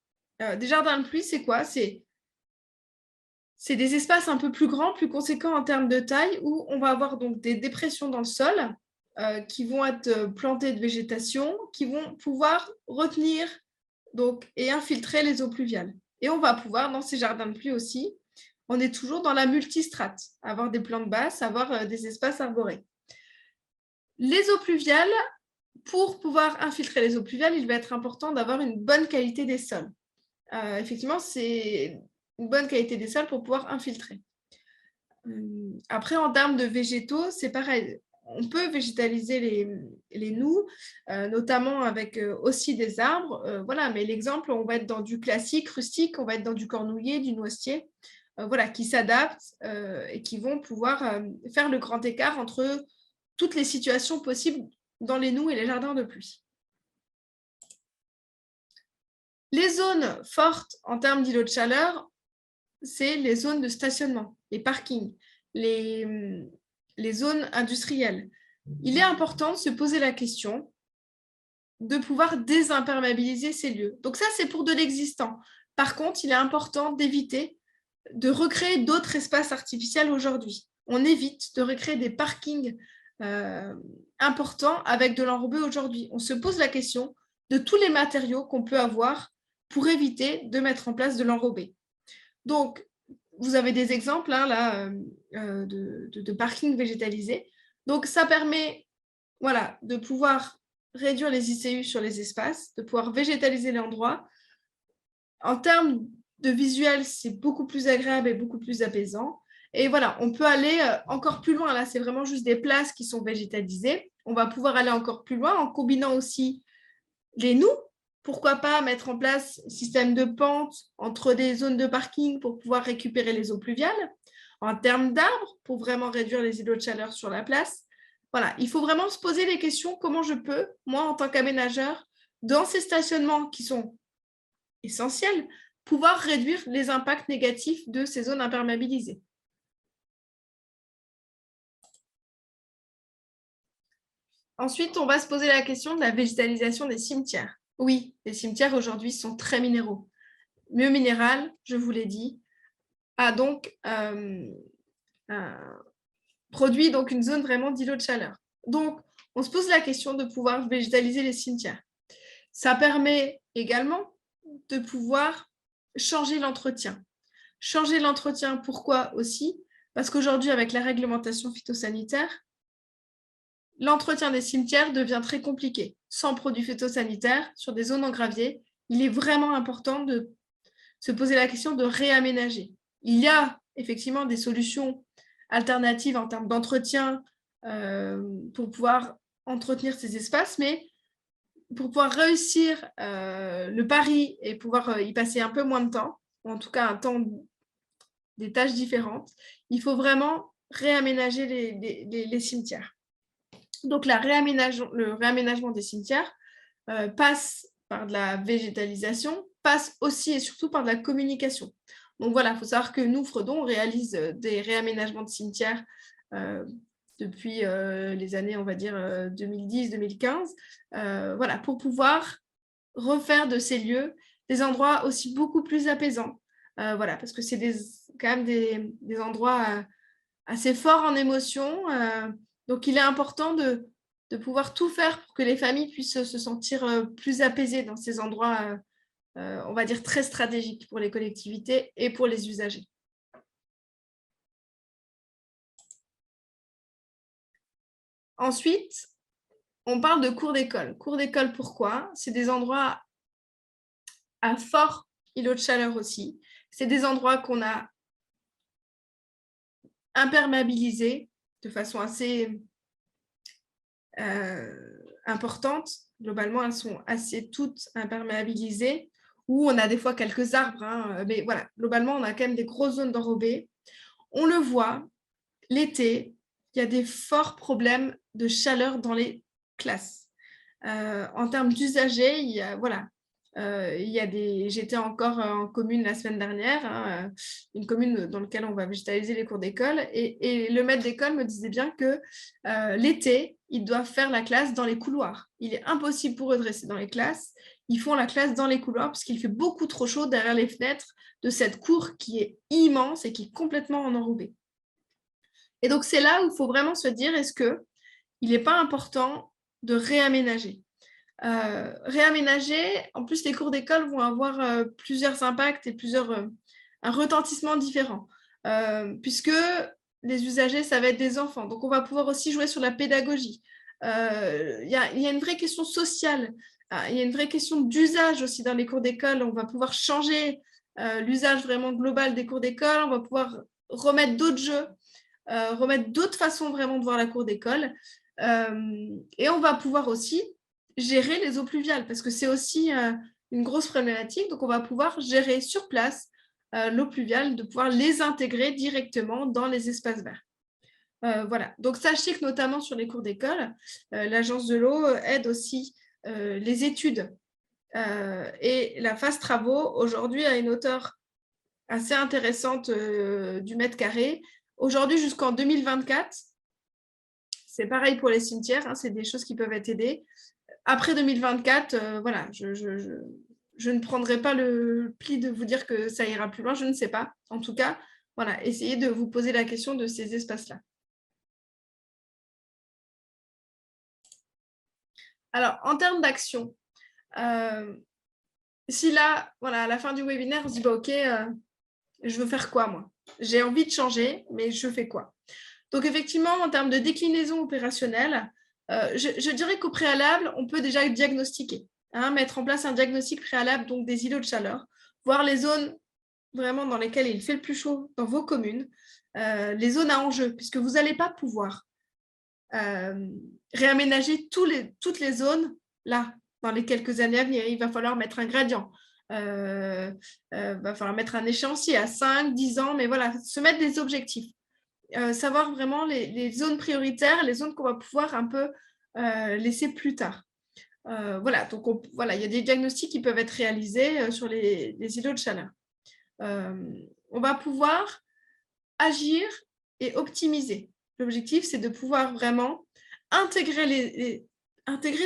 Des jardins de pluie, c'est quoi? C'est des espaces un peu plus grands, plus conséquents en termes de taille, où on va avoir donc des dépressions dans le sol qui vont être plantées de végétation, qui vont pouvoir retenir donc, et infiltrer les eaux pluviales. Et on va pouvoir, dans ces jardins de pluie aussi, on est toujours dans la multistrate, avoir des plantes basses, avoir des espaces arborés. Les eaux pluviales, pour pouvoir infiltrer les eaux pluviales, il va être important d'avoir une bonne qualité des sols. Effectivement, c'est une bonne qualité des sols pour pouvoir infiltrer. Après, en termes de végétaux, c'est pareil. On peut végétaliser les noues, notamment avec aussi des arbres. Voilà, mais l'exemple, on va être dans du classique, rustique, on va être dans du cornouiller, du noisetier, voilà, qui s'adaptent et qui vont pouvoir faire le grand écart entre toutes les situations possibles dans les noues et les jardins de pluie. Les zones fortes en termes d'îlots de chaleur, c'est les zones de stationnement, les parkings, les zones industrielles. Il est important de se poser la question de pouvoir désimperméabiliser ces lieux. Donc ça, c'est pour de l'existant. Par contre, il est important d'éviter de recréer d'autres espaces artificiels aujourd'hui. On évite de recréer des parkings importants avec de l'enrobé aujourd'hui. On se pose la question de tous les matériaux qu'on peut avoir pour éviter de mettre en place de l'enrobé. Donc, vous avez des exemples hein, là, de parking végétalisé. Donc, ça permet voilà, de pouvoir réduire les ICU sur les espaces, de pouvoir végétaliser l'endroit. En termes de visuel, c'est beaucoup plus agréable et beaucoup plus apaisant. Et voilà, on peut aller encore plus loin. Là, c'est vraiment juste des places qui sont végétalisées. On va pouvoir aller encore plus loin en combinant aussi les noues. Pourquoi pas mettre en place un système de pente entre des zones de parking pour pouvoir récupérer les eaux pluviales. En termes d'arbres, pour vraiment réduire les îlots de chaleur sur la place. Voilà, il faut vraiment se poser les questions, comment je peux, moi, en tant qu'aménageur, dans ces stationnements qui sont essentiels, pouvoir réduire les impacts négatifs de ces zones imperméabilisées. Ensuite, on va se poser la question de la végétalisation des cimetières. Oui, les cimetières aujourd'hui sont très minéraux. Mieux minéral, je vous l'ai dit, a donc produit donc une zone vraiment d'îlot de chaleur. Donc, on se pose la question de pouvoir végétaliser les cimetières. Ça permet également de pouvoir changer l'entretien. Changer l'entretien, pourquoi aussi? Parce qu'aujourd'hui, avec la réglementation phytosanitaire, l'entretien des cimetières devient très compliqué. Sans produits phytosanitaires, sur des zones en gravier, il est vraiment important de se poser la question de réaménager. Il y a effectivement des solutions alternatives en termes d'entretien pour pouvoir entretenir ces espaces, mais pour pouvoir réussir le pari et pouvoir y passer un peu moins de temps, ou en tout cas un temps des tâches différentes, il faut vraiment réaménager les cimetières. Donc, le réaménagement des cimetières passe par de la végétalisation, passe aussi et surtout par de la communication. Donc voilà, il faut savoir que nous, Fredon, on réalise des réaménagements de cimetières depuis les années, on va dire, 2010-2015, voilà, pour pouvoir refaire de ces lieux des endroits aussi beaucoup plus apaisants. Voilà, parce que c'est quand même des endroits assez forts en émotion. Donc, il est important de pouvoir tout faire pour que les familles puissent se sentir plus apaisées dans ces endroits, on va dire, très stratégiques pour les collectivités et pour les usagers. Ensuite, on parle de cours d'école. Cours d'école, pourquoi? C'est des endroits à fort îlot de chaleur aussi. C'est des endroits qu'on a imperméabilisés de façon assez importante. Globalement, elles sont assez toutes imperméabilisées, où on a des fois quelques arbres, hein, mais voilà, globalement, on a quand même des grosses zones d'enrobés. On le voit, l'été, il y a des forts problèmes de chaleur dans les classes. En termes d'usagers, il y a, voilà, j'étais encore en commune la semaine dernière, hein, une commune dans laquelle on va végétaliser les cours d'école, et le maître d'école me disait bien que l'été, ils doivent faire la classe dans les couloirs. Il est impossible pour eux de rester dans les classes. Ils font la classe dans les couloirs parce qu'il fait beaucoup trop chaud derrière les fenêtres de cette cour qui est immense et qui est complètement en enrobé. Et donc, c'est là où il faut vraiment se dire, est-ce qu'il n'est pas important de réaménager? Réaménager, en plus, les cours d'école vont avoir plusieurs impacts et un retentissement différent, puisque les usagers, ça va être des enfants. Donc, on va pouvoir aussi jouer sur la pédagogie. Il y a une vraie question sociale, il y a une vraie question d'usage aussi dans les cours d'école. On va pouvoir changer l'usage vraiment global des cours d'école. On va pouvoir remettre d'autres jeux, remettre d'autres façons vraiment de voir la cour d'école. Et on va pouvoir aussi gérer les eaux pluviales, parce que c'est aussi une grosse problématique. Donc, on va pouvoir gérer sur place l'eau pluviale, de pouvoir les intégrer directement dans les espaces verts. Voilà. Donc, sachez que notamment sur les cours d'école, l'Agence de l'eau aide aussi les études et la phase travaux aujourd'hui à une hauteur assez intéressante du mètre carré. Aujourd'hui, jusqu'en 2024, c'est pareil pour les cimetières, hein, c'est des choses qui peuvent être aidées. Après 2024, voilà, je ne prendrai pas le pli de vous dire que ça ira plus loin, je ne sais pas. En tout cas, voilà, essayez de vous poser la question de ces espaces-là. Alors, en termes d'action, si là, voilà, à la fin du webinaire, on se dit, bah, ok, je veux faire quoi, moi? J'ai envie de changer, mais je fais quoi? Donc, effectivement, en termes de déclinaison opérationnelle, je dirais qu'au préalable, on peut déjà diagnostiquer, hein, mettre en place un diagnostic préalable, donc des îlots de chaleur, voir les zones vraiment dans lesquelles il fait le plus chaud dans vos communes, les zones à enjeu, puisque vous n'allez pas pouvoir réaménager toutes les zones là, dans les quelques années à venir. Il va falloir mettre un gradient. Va falloir mettre un échéancier à 5, 10 ans, mais voilà, se mettre des objectifs. Savoir vraiment les zones prioritaires, les zones qu'on va pouvoir un peu laisser plus tard. Voilà, donc voilà, il y a des diagnostics qui peuvent être réalisés sur les îlots de chaleur. On va pouvoir agir et optimiser. L'objectif, c'est de pouvoir vraiment intégrer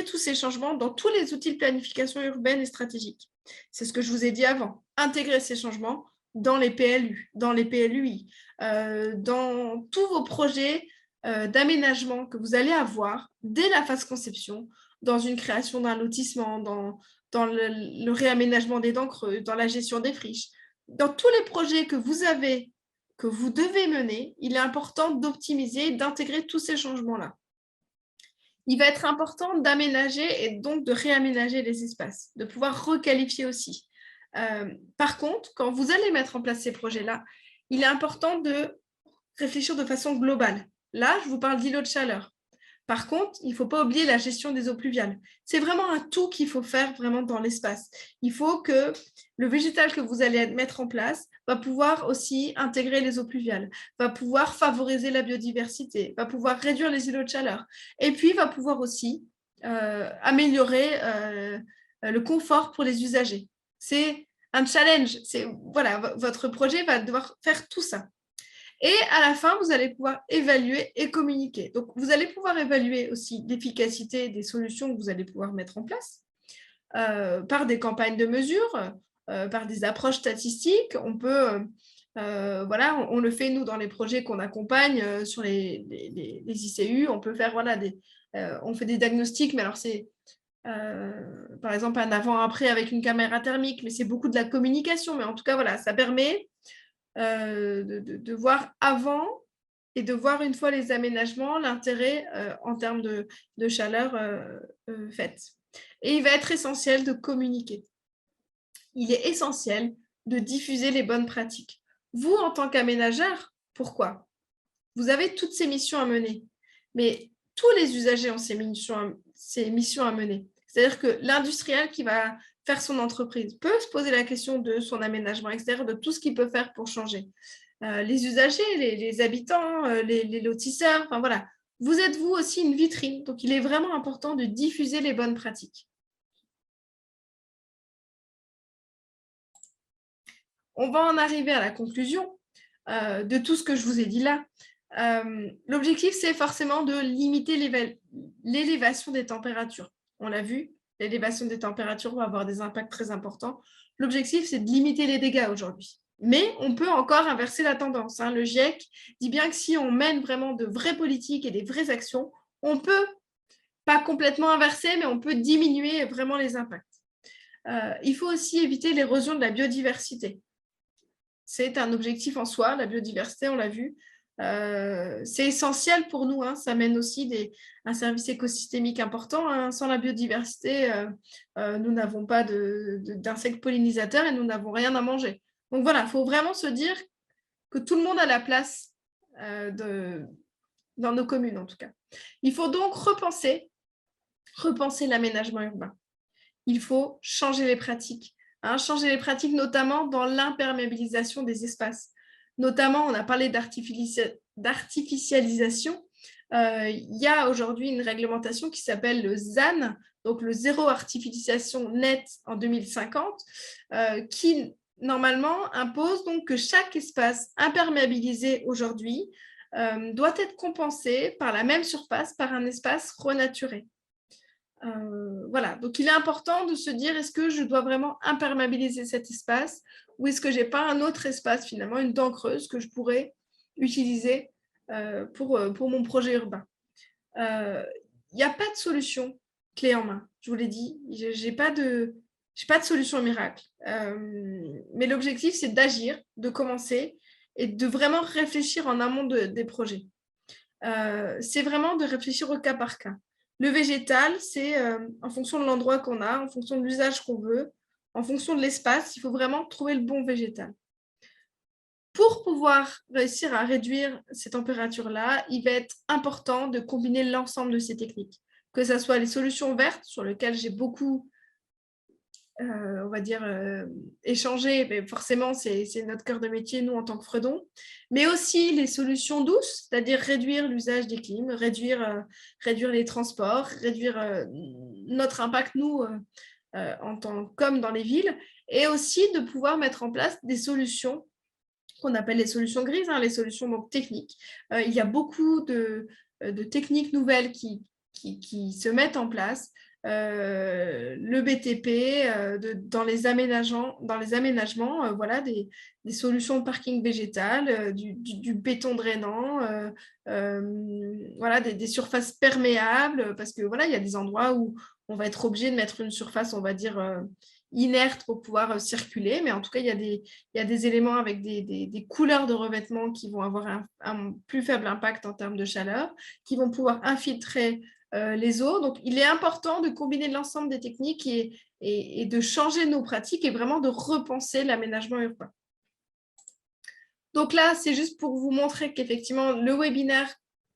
tous ces changements dans tous les outils de planification urbaine et stratégique. C'est ce que je vous ai dit avant. Intégrer ces changements dans les PLU, dans les PLUI, dans tous vos projets d'aménagement que vous allez avoir dès la phase conception, dans une création d'un lotissement, dans le réaménagement des dents creuses, dans la gestion des friches. Dans tous les projets que vous avez, que vous devez mener, il est important d'optimiser, d'intégrer tous ces changements-là. Il va être important d'aménager et donc de réaménager les espaces, de pouvoir requalifier aussi. Par contre, quand vous allez mettre en place ces projets-là, il est important de réfléchir de façon globale. Là, je vous parle d'îlots de chaleur. Par contre, il ne faut pas oublier la gestion des eaux pluviales. C'est vraiment un tout qu'il faut faire vraiment dans l'espace. Il faut que le végétal que vous allez mettre en place va pouvoir aussi intégrer les eaux pluviales, va pouvoir favoriser la biodiversité, va pouvoir réduire les îlots de chaleur et puis va pouvoir aussi améliorer le confort pour les usagers. C'est un challenge. Voilà, votre projet va devoir faire tout ça. Et à la fin, vous allez pouvoir évaluer et communiquer. Donc, vous allez pouvoir évaluer aussi l'efficacité des solutions que vous allez pouvoir mettre en place par des campagnes de mesure, par des approches statistiques. On peut, voilà, on le fait nous dans les projets qu'on accompagne sur les ICU. On peut faire, voilà, on fait des diagnostics, mais alors c'est par exemple un avant-après avec une caméra thermique, mais c'est beaucoup de la communication. Mais en tout cas, voilà, ça permet de voir avant et de voir une fois les aménagements, l'intérêt en termes de chaleur faite. Et il va être essentiel de communiquer. Il est essentiel de diffuser les bonnes pratiques. Vous, en tant qu'aménageur, pourquoi? Vous avez toutes ces missions à mener, mais tous les usagers ont ces missions à mener. C'est-à-dire que l'industriel qui va faire son entreprise peut se poser la question de son aménagement extérieur, de tout ce qu'il peut faire pour changer. Les usagers, les habitants, les lotisseurs, enfin voilà. Vous êtes vous aussi une vitrine, donc il est vraiment important de diffuser les bonnes pratiques. On va en arriver à la conclusion de tout ce que je vous ai dit là. L'objectif, c'est forcément de limiter l'élévation des températures. On l'a vu, l'élévation des températures va avoir des impacts très importants. L'objectif, c'est de limiter les dégâts aujourd'hui. Mais on peut encore inverser la tendance. Le GIEC dit bien que si on mène vraiment de vraies politiques et des vraies actions, on peut, pas complètement inverser, mais on peut diminuer vraiment les impacts. Il faut aussi éviter l'érosion de la biodiversité. C'est un objectif en soi, la biodiversité, on l'a vu. C'est essentiel pour nous, ça mène aussi un service écosystémique important. Sans la biodiversité, nous n'avons pas d'insectes pollinisateurs et nous n'avons rien à manger. Donc voilà, il faut vraiment se dire que tout le monde a la place dans nos communes en tout cas. Il faut donc repenser l'aménagement urbain. Il faut changer les pratiques. Changer les pratiques notamment dans l'imperméabilisation des espaces. Notamment, on a parlé d'artificialisation. Il y a aujourd'hui une réglementation qui s'appelle le ZAN, donc le zéro artificialisation net en 2050, qui normalement impose donc que chaque espace imperméabilisé aujourd'hui doit être compensé par la même surface par un espace renaturé. Voilà, donc il est important de se dire, est-ce que je dois vraiment imperméabiliser cet espace ou est-ce que je n'ai pas un autre espace, finalement, une dent creuse que je pourrais utiliser pour mon projet urbain. Il n'y a pas de solution clé en main, je vous l'ai dit, je n'ai pas de solution miracle, mais l'objectif, c'est d'agir, de commencer et de vraiment réfléchir en amont des projets. C'est vraiment de réfléchir au cas par cas. Le végétal, c'est en fonction de l'endroit qu'on a, en fonction de l'usage qu'on veut, en fonction de l'espace, il faut vraiment trouver le bon végétal. Pour pouvoir réussir à réduire ces températures-là, il va être important de combiner l'ensemble de ces techniques, que ce soit les solutions vertes, sur lesquelles j'ai beaucoup on va dire, échanger, mais forcément, c'est notre cœur de métier, nous, en tant que Fredon, mais aussi les solutions douces, c'est-à-dire réduire l'usage des clims, réduire les transports, réduire notre impact, nous, comme dans les villes, et aussi de pouvoir mettre en place des solutions qu'on appelle les solutions grises, les solutions donc, techniques. Il y a beaucoup de techniques nouvelles qui se mettent en place. Le BTP, dans les aménagements, voilà, des solutions de parking végétal, du béton drainant, voilà, des surfaces perméables, parce que voilà, il y a des endroits où on va être obligé de mettre une surface, on va dire, inerte pour pouvoir circuler, mais en tout cas, il y a des éléments avec des couleurs de revêtement qui vont avoir un plus faible impact en termes de chaleur, qui vont pouvoir infiltrer les eaux. Donc, il est important de combiner l'ensemble des techniques et de changer nos pratiques et vraiment de repenser l'aménagement urbain. Donc là, c'est juste pour vous montrer qu'effectivement, le webinaire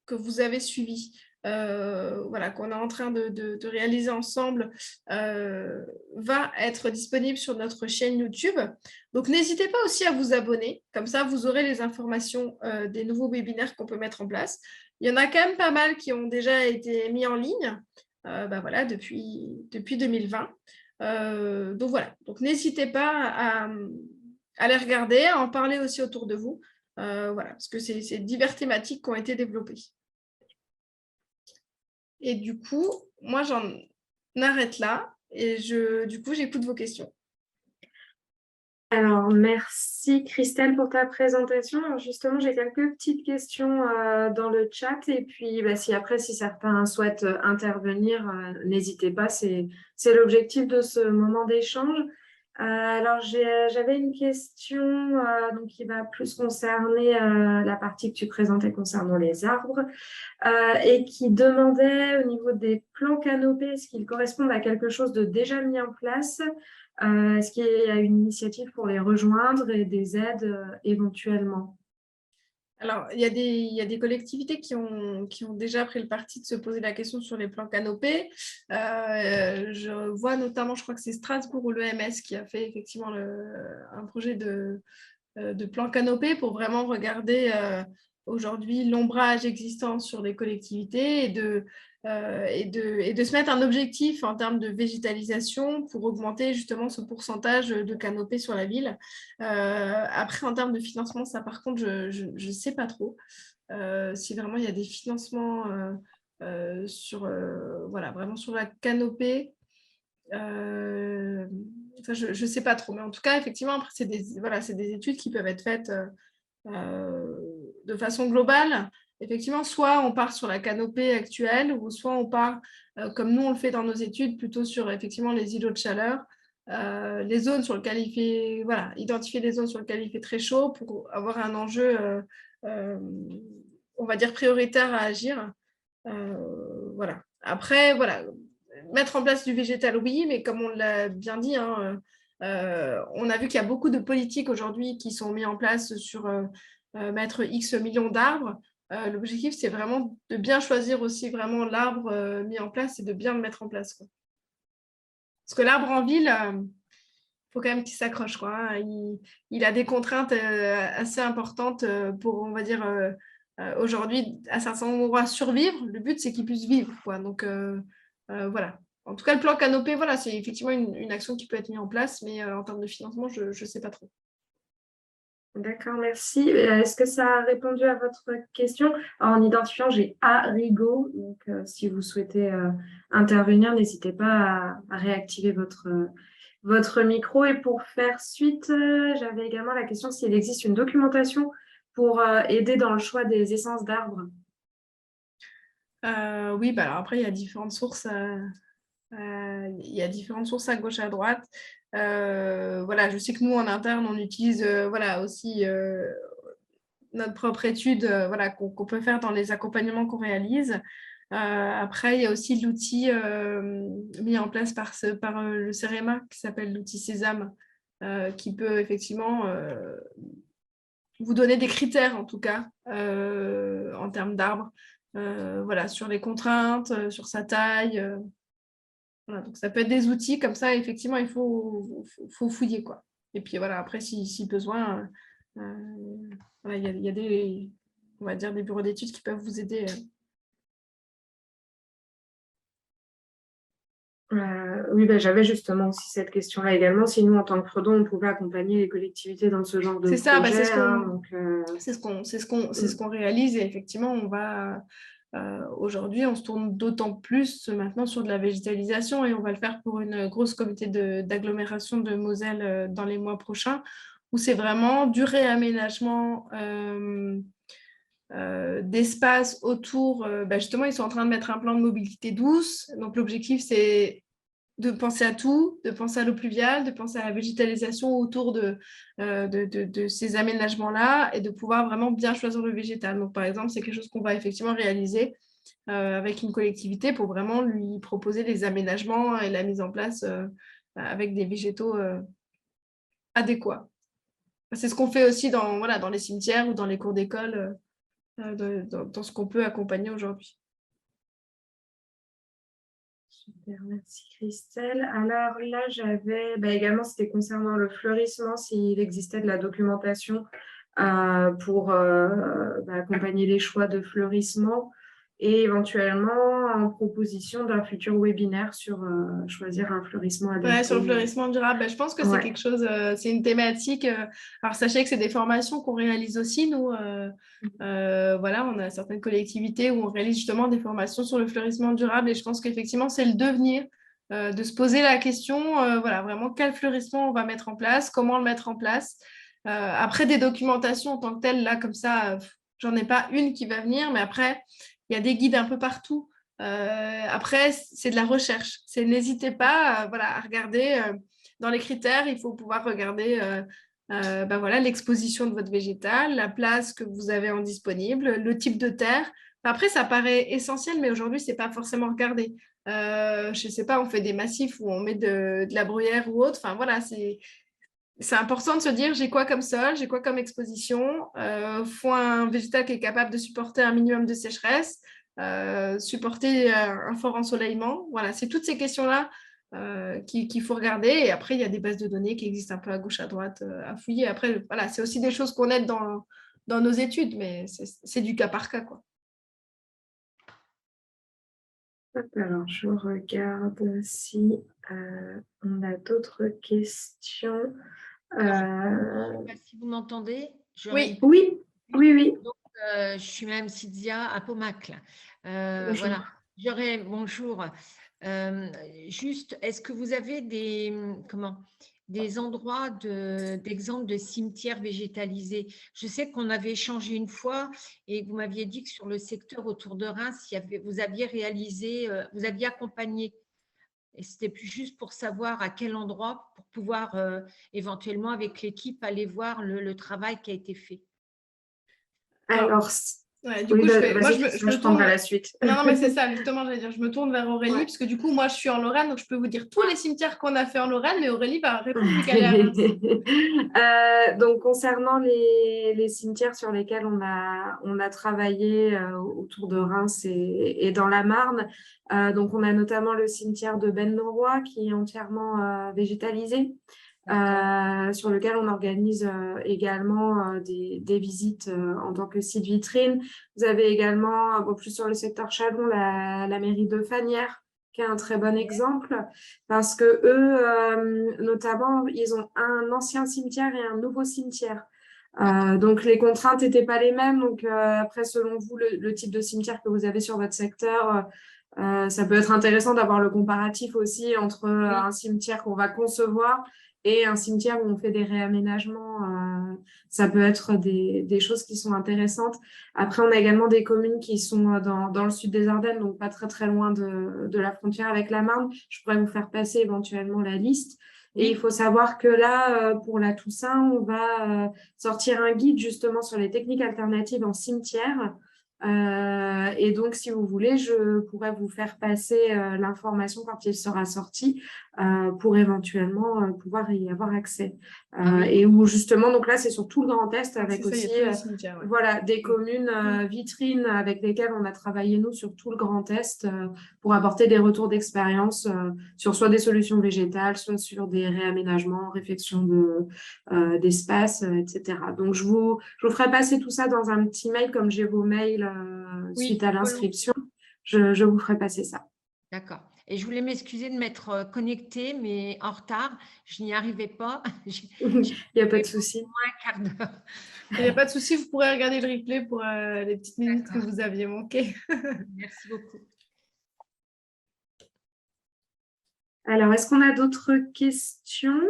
que vous avez suivi, voilà, qu'on est en train de réaliser ensemble, va être disponible sur notre chaîne YouTube. Donc, n'hésitez pas aussi à vous abonner. Comme ça, vous aurez les informations des nouveaux webinaires qu'on peut mettre en place. Il y en a quand même pas mal qui ont déjà été mis en ligne voilà, depuis 2020. Donc, voilà. Donc, n'hésitez pas à les regarder, à en parler aussi autour de vous. Voilà, parce que c'est diverses thématiques qui ont été développées. Et du coup, moi, j'en arrête là et du coup, j'écoute vos questions. Alors, merci Christelle pour ta présentation. Alors, justement, j'ai quelques petites questions dans le chat et puis si certains souhaitent intervenir, n'hésitez pas, c'est l'objectif de ce moment d'échange. Alors, j'avais une question donc, qui va plus concerner la partie que tu présentais concernant les arbres et qui demandait au niveau des plans canopés, est-ce qu'ils correspondent à quelque chose de déjà mis en place? Est-ce qu'il y a une initiative pour les rejoindre et des aides éventuellement? Alors, il y a des collectivités qui ont déjà pris le parti de se poser la question sur les plans canopés. Je vois notamment, je crois que c'est Strasbourg ou l'EMS qui a fait effectivement un projet de plan canopé pour vraiment regarder aujourd'hui l'ombrage existant sur les collectivités et de se mettre un objectif en termes de végétalisation pour augmenter justement ce pourcentage de canopée sur la ville. Après, en termes de financement, ça par contre, je ne sais pas trop si vraiment il y a des financements voilà, vraiment sur la canopée. Je ne sais pas trop, mais en tout cas, effectivement, après, c'est des études qui peuvent être faites de façon globale. Effectivement, soit on part sur la canopée actuelle, ou soit on part, comme nous on le fait dans nos études, plutôt sur effectivement les îlots de chaleur, les zones sur lesquelles il fait, voilà, identifier les zones sur lesquelles il fait très chaud pour avoir un enjeu, on va dire, prioritaire à agir. Voilà. Après, voilà, mettre en place du végétal, oui, mais comme on l'a bien dit, hein, on a vu qu'il y a beaucoup de politiques aujourd'hui qui sont mises en place sur mettre X millions d'arbres. L'objectif, c'est vraiment de bien choisir aussi vraiment l'arbre mis en place et de bien le mettre en place, quoi. Parce que l'arbre en ville, faut quand même qu'il s'accroche, quoi, hein. Il a des contraintes assez importantes pour, on va dire, aujourd'hui, à certains endroits, survivre. Le but, c'est qu'il puisse vivre, quoi. Donc, voilà. En tout cas, le plan canopé, voilà, c'est effectivement une action qui peut être mise en place, mais en termes de financement, je ne sais pas trop. D'accord, merci. Est-ce que ça a répondu à votre question? En identifiant, j'ai Arrigo. Donc, si vous souhaitez intervenir, n'hésitez pas à réactiver votre micro. Et pour faire suite, j'avais également la question s'il existe une documentation pour aider dans le choix des essences d'arbres. Oui, bah alors après, il y a différentes sources. Il y a différentes sources à gauche et à droite. Voilà, je sais que nous, en interne, on utilise voilà, aussi notre propre étude voilà, qu'on peut faire dans les accompagnements qu'on réalise. Après, il y a aussi l'outil mis en place par le CEREMA qui s'appelle l'outil Sésame, qui peut effectivement vous donner des critères, en tout cas, en termes d'arbres, voilà, sur les contraintes, sur sa taille. Voilà, donc ça peut être des outils comme ça, effectivement, il faut fouiller, quoi. Et puis voilà, après, si besoin, voilà, il y a des, on va dire, des bureaux d'études qui peuvent vous aider. Oui, ben, j'avais justement aussi cette question-là également. Si nous, en tant que Fredon, on pouvait accompagner les collectivités dans ce genre de C'est ça, projet. c'est ce qu'on réalise. Et effectivement, on va aujourd'hui, on se tourne d'autant plus maintenant sur de la végétalisation et on va le faire pour une grosse communauté d'agglomération de Moselle dans les mois prochains, où c'est vraiment du réaménagement d'espace autour. Justement, ils sont en train de mettre un plan de mobilité douce. Donc, l'objectif, c'est de penser à tout, de penser à l'eau pluviale, de penser à la végétalisation autour de ces aménagements-là et de pouvoir vraiment bien choisir le végétal. Donc, par exemple, c'est quelque chose qu'on va effectivement réaliser avec une collectivité pour vraiment lui proposer les aménagements et la mise en place avec des végétaux adéquats. C'est ce qu'on fait aussi dans, voilà, dans les cimetières ou dans les cours d'école, dans ce qu'on peut accompagner aujourd'hui. Super, merci Christelle. Alors là, j'avais également, c'était concernant le fleurissement, s'il existait de la documentation pour accompagner les choix de fleurissement et éventuellement en proposition d'un futur webinaire sur choisir un fleurissement adapté. Ouais, sur le fleurissement durable, je pense que c'est quelque chose, c'est une thématique. Alors, sachez que c'est des formations qu'on réalise aussi, nous. Voilà, on a certaines collectivités où on réalise justement des formations sur le fleurissement durable et je pense qu'effectivement, c'est le devenir de se poser la question, voilà, vraiment, quel fleurissement on va mettre en place, comment le mettre en place. Après, des documentations en tant que telles, là, comme ça, j'en ai pas une qui va venir, mais après, il y a des guides un peu partout. Après, c'est de la recherche. N'hésitez pas voilà, à regarder dans les critères, il faut pouvoir regarder voilà, l'exposition de votre végétal, la place que vous avez en disponible, le type de terre. Après, ça paraît essentiel, mais aujourd'hui, ce n'est pas forcément regardé. Je ne sais pas, on fait des massifs où on met de la bruyère ou autre. Enfin, voilà, c'est important de se dire j'ai quoi comme sol, j'ai quoi comme exposition, faut un végétal qui est capable de supporter un minimum de sécheresse, supporter un fort ensoleillement. Voilà, c'est toutes ces questions-là qu'il faut regarder. Et après, il y a des bases de données qui existent un peu à gauche, à droite à fouiller. Après, voilà, c'est aussi des choses qu'on aide dans nos études, mais c'est du cas par cas, quoi. Alors, je regarde si on a d'autres questions. Je ne sais pas si vous m'entendez. Oui. Oui. Donc, je suis Madame Sidzia à Pomacle. Bonjour. Voilà. Bonjour. Juste, est-ce que vous avez des endroits d'exemples de cimetières végétalisés? Je sais qu'on avait échangé une fois et vous m'aviez dit que sur le secteur autour de Reims, vous aviez réalisé, vous aviez accompagné. Et c'était plus juste pour savoir à quel endroit, pour pouvoir éventuellement avec l'équipe aller voir le travail qui a été fait. Alors, ouais, du coup, je prendrai la suite. Non, mais c'est ça, justement, j'allais dire, je me tourne vers Aurélie, parce que du coup, moi, je suis en Lorraine, donc je peux vous dire tous les cimetières qu'on a fait en Lorraine, mais Aurélie va répondre vu qu'elle est à Reims. Donc, concernant les cimetières sur lesquels on a travaillé autour de Reims et dans la Marne, donc on a notamment le cimetière de Ben-Noroy qui est entièrement végétalisé. Sur lequel on organise également des visites en tant que site vitrine. Vous avez également, plus sur le secteur Chalon, la mairie de Fanières, qui est un très bon exemple, parce que eux, notamment, ils ont un ancien cimetière et un nouveau cimetière. Donc, les contraintes n'étaient pas les mêmes. Donc, après, selon vous, le type de cimetière que vous avez sur votre secteur, ça peut être intéressant d'avoir le comparatif aussi entre un cimetière qu'on va concevoir et un cimetière où on fait des réaménagements. Ça peut être des choses qui sont intéressantes. Après, on a également des communes qui sont dans le sud des Ardennes, donc pas très très loin de la frontière avec la Marne. Je pourrais vous faire passer éventuellement la liste. Et il faut savoir que là, pour la Toussaint, on va sortir un guide justement sur les techniques alternatives en cimetière. Et donc, si vous voulez, je pourrais vous faire passer l'information quand il sera sorti pour éventuellement pouvoir y avoir accès. Et où justement, donc là, c'est sur tout le Grand Est avec aussi voilà, des communes vitrines avec lesquelles on a travaillé, nous, sur tout le Grand Est pour apporter des retours d'expérience sur soit des solutions végétales, soit sur des réaménagements, réflexions d'espace, etc. Donc, je vous ferai passer tout ça dans un petit mail, comme j'ai vos mails suite à l'inscription. Je vous ferai passer ça. D'accord. Et je voulais m'excuser de m'être connectée, mais en retard. Je n'y arrivais pas. Il n'y a pas de souci. Un quart d'heure. Il n'y a pas de souci, vous pourrez regarder le replay pour les petites minutes que vous aviez manquées. Merci beaucoup. Alors, est-ce qu'on a d'autres questions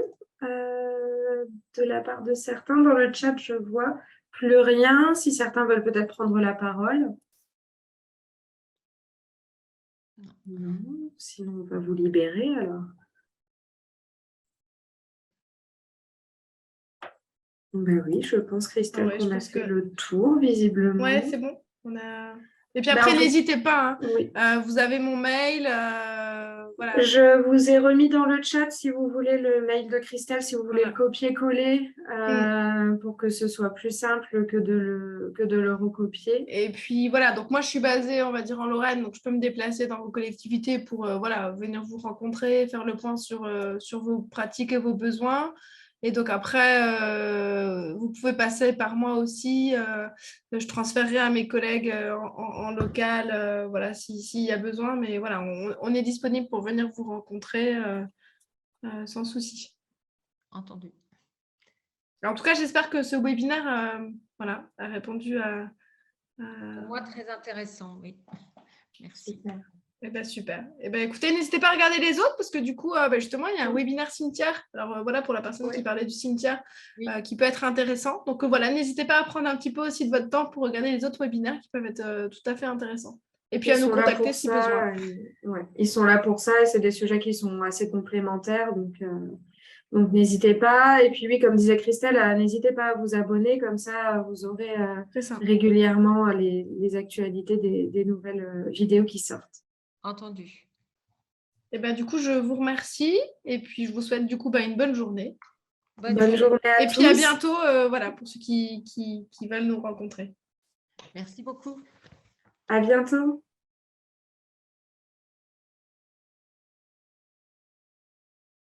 de la part de certains? Dans le chat, je vois plus rien. Si certains veulent peut-être prendre la parole. Non, sinon on va vous libérer alors. Ben oui, je pense, Christelle, qu'on a fait le tour, visiblement. Ouais, c'est bon. Et puis après, n'hésitez pas. Hein. Oui. Vous avez mon mail. Voilà. Je vous ai remis dans le chat, si vous voulez, le mail de Christelle, si vous voulez le copier-coller, pour que ce soit plus simple que de le recopier. Et puis voilà, donc moi je suis basée, on va dire, en Lorraine, donc je peux me déplacer dans vos collectivités pour voilà, venir vous rencontrer, faire le point sur vos pratiques et vos besoins. Et donc après, vous pouvez passer par moi aussi. Je transférerai à mes collègues en local, voilà, s'il y a besoin. Mais voilà, on est disponible pour venir vous rencontrer sans souci. Entendu. En tout cas, j'espère que ce webinaire voilà, a répondu à... Pour moi, très intéressant, oui. Merci. Super. Eh ben, super. Eh ben, écoutez, n'hésitez pas à regarder les autres parce que du coup, justement, il y a un webinaire cimetière. Alors voilà, pour la personne qui parlait du cimetière, qui peut être intéressant. Donc voilà, n'hésitez pas à prendre un petit peu aussi de votre temps pour regarder les autres webinaires qui peuvent être tout à fait intéressants. Et puis à nous contacter si besoin. Ils sont là pour ça et c'est des sujets qui sont assez complémentaires. Donc Donc, n'hésitez pas. Et puis, oui, comme disait Christelle, n'hésitez pas à vous abonner. Comme ça, vous aurez C'est ça. régulièrement les actualités des nouvelles vidéos qui sortent. Entendu. Et ben, du coup, je vous remercie et puis je vous souhaite du coup une bonne journée. Bonne journée à Et tous. puis à bientôt voilà, pour ceux qui veulent nous rencontrer. Merci beaucoup. À bientôt.